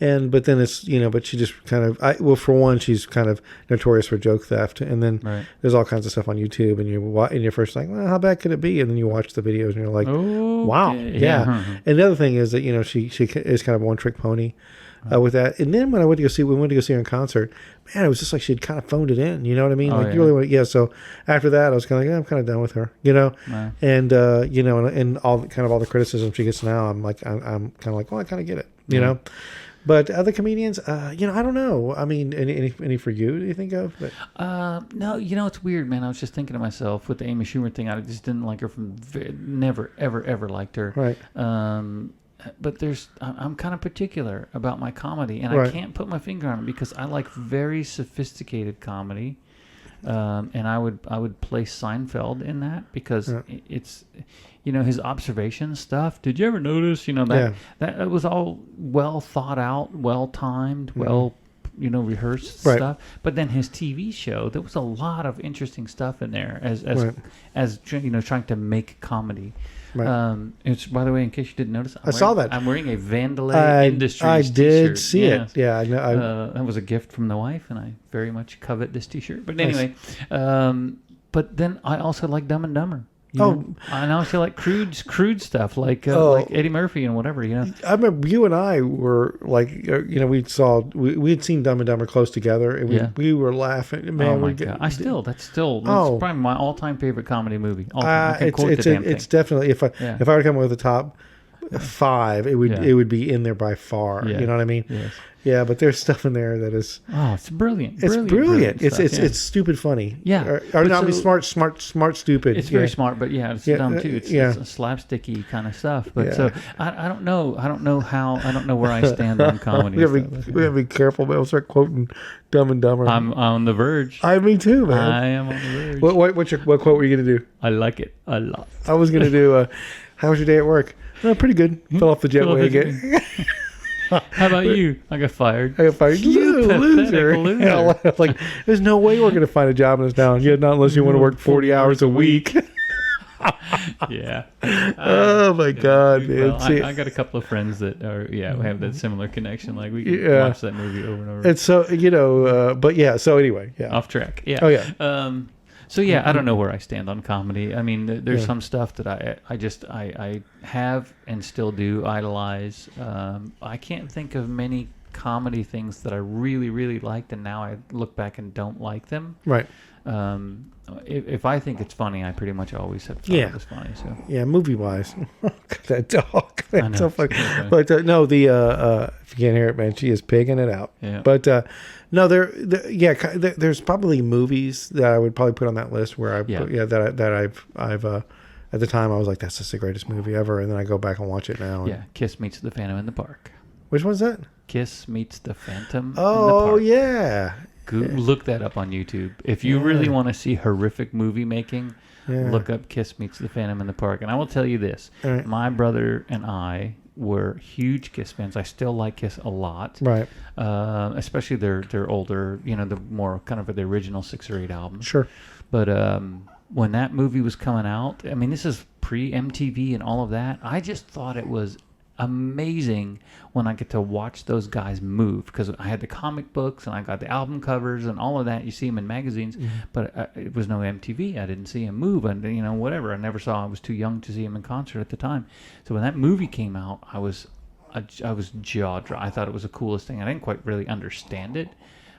But then it's but she just kind of for one, she's kind of notorious for joke theft, and then there's all kinds of stuff on YouTube, and you're first like, well, how bad could it be? And then you watch the videos, and you're like, wow, yeah. And the other thing is that she is kind of a one trick pony. With that, and then when we went to go see her in concert, man, it was just like she'd kind of phoned it in. You know what I mean? You really want So after that, I was kind of like, I'm kind of done with her. And and all the criticism she gets now, I'm kind of like, well, I kind of get it. You know. But other comedians, I don't know. I mean, any for you? Do you think of? No, it's weird, man. I was just thinking to myself with the Amy Schumer thing. I just didn't like her never, ever, ever liked her. Right. But I'm kind of particular about my comedy, and I can't put my finger on it because I like very sophisticated comedy, and I would place Seinfeld in that because it's his observation stuff. Did you ever notice that it was all well thought out, well timed, well rehearsed stuff. But then his TV show, there was a lot of interesting stuff in there as trying to make comedy. Right. It's, by the way, in case you didn't notice, I saw that. I'm wearing a Vandalay Industries I t-shirt. did see it. Yeah, I know. That was a gift from the wife, and I very much covet this t-shirt. But anyway, but then I also like Dumb and Dumber. I also like crude stuff like Eddie Murphy and whatever. I remember you and I were like, we'd seen Dumb and Dumber close together, and we were laughing. Man, oh my God! That's probably my all-time favorite comedy movie. It's definitely if I were to come up with the top 5, it would be in there by far. You know what I mean? Yes. Yeah, but there's stuff in there that is it's brilliant. It's brilliant. It's stupid funny. Yeah, or not smart stupid. It's very smart, but it's dumb too. It's slapsticky kind of stuff. But so I don't know. I don't know where I stand on comedy. we have to be careful, man. We'll start quoting Dumb and Dumber. I'm on the verge. Me too, man. I am on the verge. What quote were you gonna do? I like it a lot. I was gonna do. How was your day at work? Pretty good. Fell off the jetway again. How about you? I got fired. You loser. Hell, like, there's no way we're going to find a job in this town. Not unless you want to work 40 hours a week. Yeah. Oh my God, man. Well, I got a couple of friends that are we have that similar connection. Like we can watch that movie over and over. And so but yeah. So anyway, off track. Yeah. Oh yeah. So yeah, I don't know where I stand on comedy. I mean, there's some stuff that I have and still do idolize. I can't think of many comedy things that I really, really liked, and now I look back and don't like them. Right. If I think it's funny, I pretty much always have thought it was funny. So yeah, movie wise, that dog, that's so funny. Okay. But no, if you can't hear it, man, she is pigging it out. Yeah. But no, there's probably movies that I would probably put on that list where I've at the time I was like, that's just the greatest movie ever, and then I go back and watch it now. Kiss Meets the Phantom in the Park. Which one's that? Kiss Meets the Phantom in the Park. Oh yeah. Look that up on YouTube. If you really want to see horrific movie making, look up Kiss Meets the Phantom in the Park. And I will tell you this. Right. My brother and I were huge Kiss fans. I still like Kiss a lot. Right. Especially their older, the more kind of the original 6 or 8 albums. Sure. But when that movie was coming out, I mean, this is pre-MTV and all of that. I just thought it was amazing when I get to watch those guys move, because I had the comic books and I got the album covers and all of that. You see them in magazines, but it was no MTV. I didn't see him move, and whatever. I was too young to see him in concert at the time. So when that movie came out, I was jaw dropped. I thought it was the coolest thing. I didn't quite really understand it,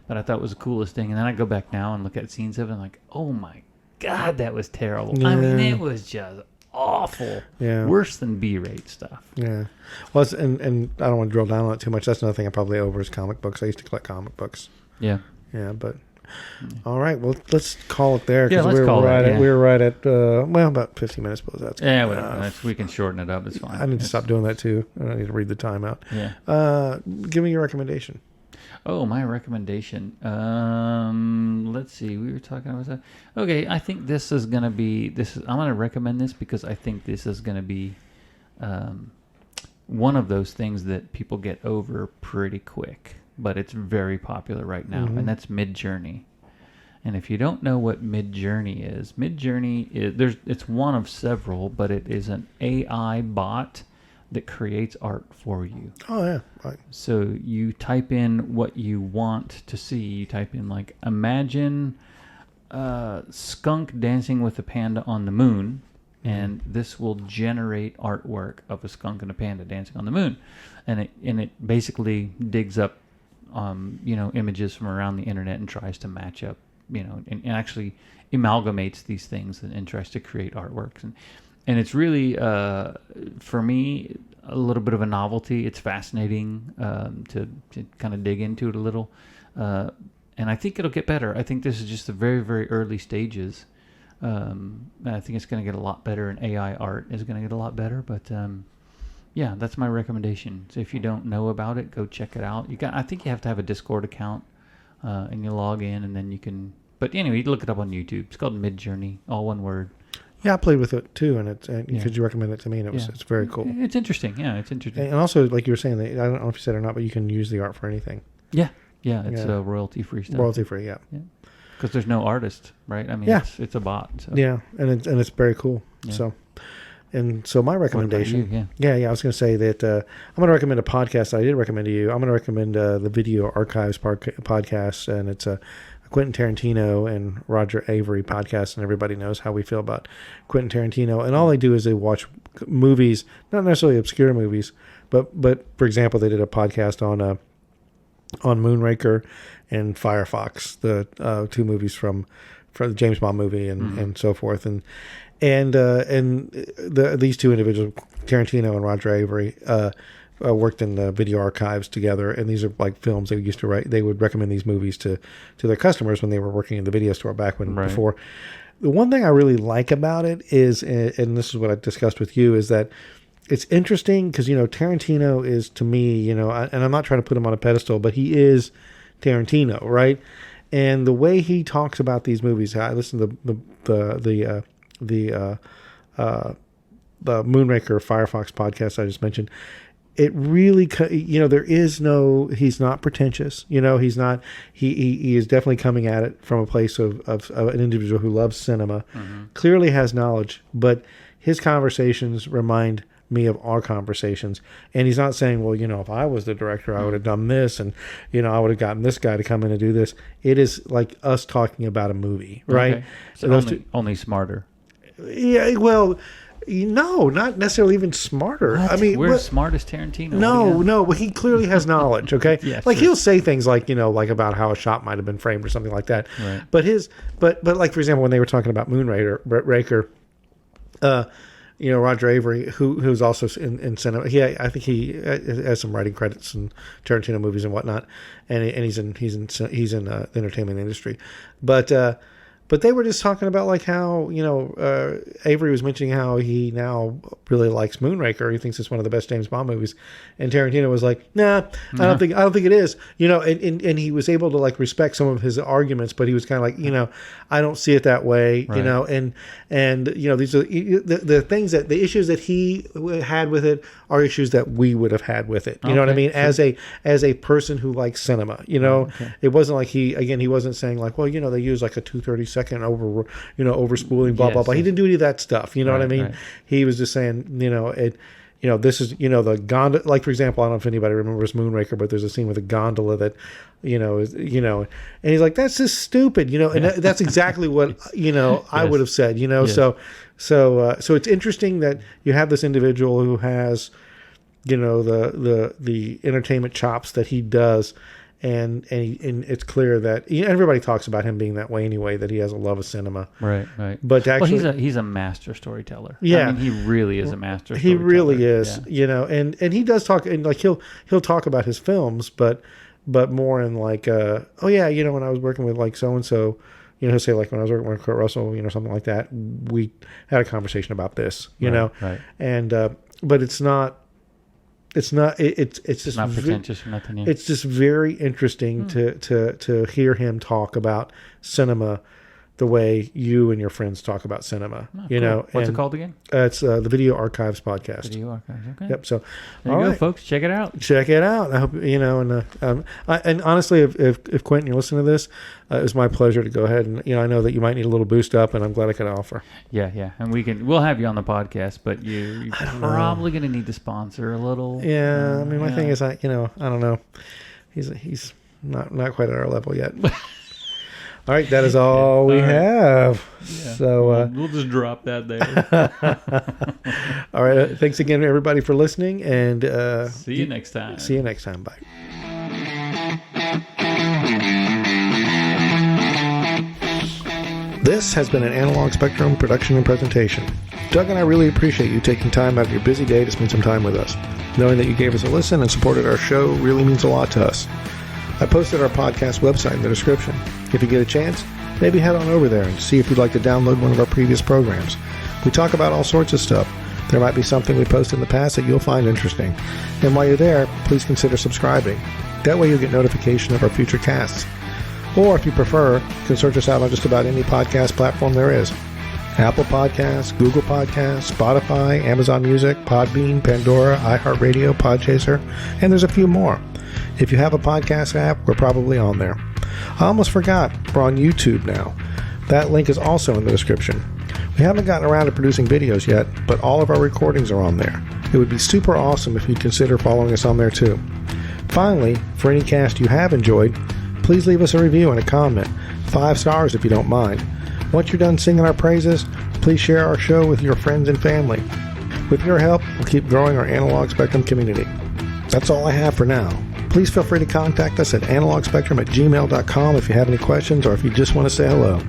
but I thought it was the coolest thing. And then I go back now and look at scenes of it and I'm like, oh my God, that was terrible. Yeah. I mean, it was just awful. Yeah. Worse than B-rate stuff. Yeah. Well, and I don't want to drill down on it too much. That's another thing I probably over is comic books. I used to collect comic books. Yeah. Yeah, but all right. Well, let's call it there. Yeah, let's call it. Yeah. We were right at about 15 minutes. But that's Yeah, whatever. We can shorten it up. It's fine. I need to stop doing that too. I need to read the time out. Yeah. Give me your recommendation. Oh, my recommendation. Let's see. We were talking about that. Okay, I think this is gonna be. I'm gonna recommend this because I think this is gonna be one of those things that people get over pretty quick, but it's very popular right now, and that's Midjourney. And if you don't know what Midjourney is, it's one of several, but it is an AI bot that creates art for you. Oh, yeah. Right. So you type in what you want to see. You type in, like, imagine skunk dancing with a panda on the moon, and this will generate artwork of a skunk and a panda dancing on the moon. And it basically digs up, images from around the internet and tries to match up, and actually amalgamates these things and tries to create artworks. And it's really, for me, a little bit of a novelty. It's fascinating to kind of dig into it a little. And I think it'll get better. I think this is just the very, very early stages. I think it's going to get a lot better, and AI art is going to get a lot better. But, yeah, that's my recommendation. So if you don't know about it, go check it out. I think you have to have a Discord account, and you log in, and then you can... But anyway, you look it up on YouTube. It's called Midjourney, all one word. Yeah, I played with it too, and because you recommended it to me, and it's very cool. It's interesting. Yeah, it's interesting. And also, like you were saying, I don't know if you said it or not, but you can use the art for anything. Yeah, it's royalty-free stuff. Royalty-free, yeah. Because there's no artist, right? I mean, it's a bot. So. Yeah, and it's very cool. Yeah. So my recommendation. What about you? I was going to say that I'm going to recommend a podcast that I did recommend to you. I'm going to recommend the Video Archives podcast, and it's a Quentin Tarantino and Roger Avery podcast, and everybody knows how we feel about Quentin Tarantino. And all they do is they watch movies, not necessarily obscure movies, but for example, they did a podcast on Moonraker and Firefox, the two movies from the James Bond movie and so forth, and these two individuals, Tarantino and Roger Avery, worked in the Video Archives together, and these are like films they used to write. They would recommend these movies to their customers when they were working in the video store back before. The one thing I really like about it is, and this is what I discussed with you, is that it's interesting because Tarantino is, to me, and I'm not trying to put him on a pedestal, but he is Tarantino, right? And the way he talks about these movies, I listened to the Moonraker Firefox podcast I just mentioned. It really, he's not pretentious. He's not, he is definitely coming at it from a place of an individual who loves cinema, clearly has knowledge, but his conversations remind me of our conversations. And he's not saying, well, if I was the director, I would have done this, and, I would have gotten this guy to come in and do this. It is like us talking about a movie, right? Okay. So only smarter. Yeah, well... No, not necessarily even smarter. What? I mean, we're as smart as Tarantino. No, but he clearly has knowledge. Okay, True. He'll say things like like about how a shot might have been framed or something like that. Right. But but like for example, when they were talking about Moonraker, Roger Avery, who's also in cinema, I think he has some writing credits in Tarantino movies and whatnot, and he's in the entertainment industry, But they were just talking about like how, Avery was mentioning how he now really likes Moonraker. He thinks it's one of the best James Bond movies. And Tarantino was like, nah, I don't think it is. And he was able to like respect some of his arguments, but he was kind of like, I don't see it that way, right. and these are the things the issues that he had with it are issues that we would have had with it. You know what I mean? Sure. As a person who likes cinema, it wasn't like he wasn't saying like, well, they use like a 2/32 over spooling, blah, blah, blah. He didn't do any of that stuff. You know what I mean? Right. He was just saying, this is, the gondola, like, for example, I don't know if anybody remembers Moonraker, but there's a scene with a gondola that, and he's like, that's just stupid, and that's exactly what, I would have said, Yes. so it's interesting that you have this individual who has, the entertainment chops that he does. And it's clear that everybody talks about him being that way anyway, that he has a love of cinema. Right. But actually, he's a master storyteller. Yeah. I mean, he really is a master he storyteller. really is, Yeah. and he does talk, and like he'll talk about his films, but more in like, when I was working with like so-and-so, he'll say like when I was working with Kurt Russell, something like that, we had a conversation about this, Right. And, but it's not it's just Not pretentious or nothing. Yeah. it's just very interesting to hear him talk about cinema the way you and your friends talk about cinema. Cool. What's it called again? It's the Video Archives podcast. Video Archives. Okay. Yep. So There you go, folks. Check it out. check it out. I hope and honestly, if Quentin, you're listening to this, it's my pleasure to go ahead and I know that you might need a little boost up, and I'm glad I could offer. Yeah, and we'll have you on the podcast, but you're probably going to need to sponsor a little. Yeah, I mean, my thing is, I don't know, he's not quite at our level yet. All right, that is all we have. Yeah. So we'll just drop that there. all right, thanks again, everybody, for listening, and See you next time. See you next time. Bye. This has been an Analog Spectrum production and presentation. Doug and I really appreciate you taking time out of your busy day to spend some time with us. Knowing that you gave us a listen and supported our show really means a lot to us. I posted our podcast website in the description. If you get a chance, maybe head on over there and see if you'd like to download one of our previous programs. We talk about all sorts of stuff. There might be something we posted in the past that you'll find interesting. And while you're there, please consider subscribing. That way you'll get notification of our future casts. Or if you prefer, you can search us out on just about any podcast platform there is. Apple Podcasts, Google Podcasts, Spotify, Amazon Music, Podbean, Pandora, iHeartRadio, Podchaser, and there's a few more. If you have a podcast app, we're probably on there. I almost forgot, we're on YouTube now. That link is also in the description. We haven't gotten around to producing videos yet, but all of our recordings are on there. It would be super awesome if you'd consider following us on there too. Finally, for any cast you have enjoyed, please leave us a review and a comment. 5 stars if you don't mind. Once you're done singing our praises, please share our show with your friends and family. With your help, we'll keep growing our Analog Spectrum community. That's all I have for now. Please feel free to contact us at analogspectrum@gmail.com if you have any questions or if you just want to say hello.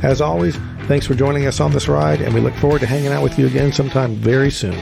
As always, thanks for joining us on this ride, and we look forward to hanging out with you again sometime very soon.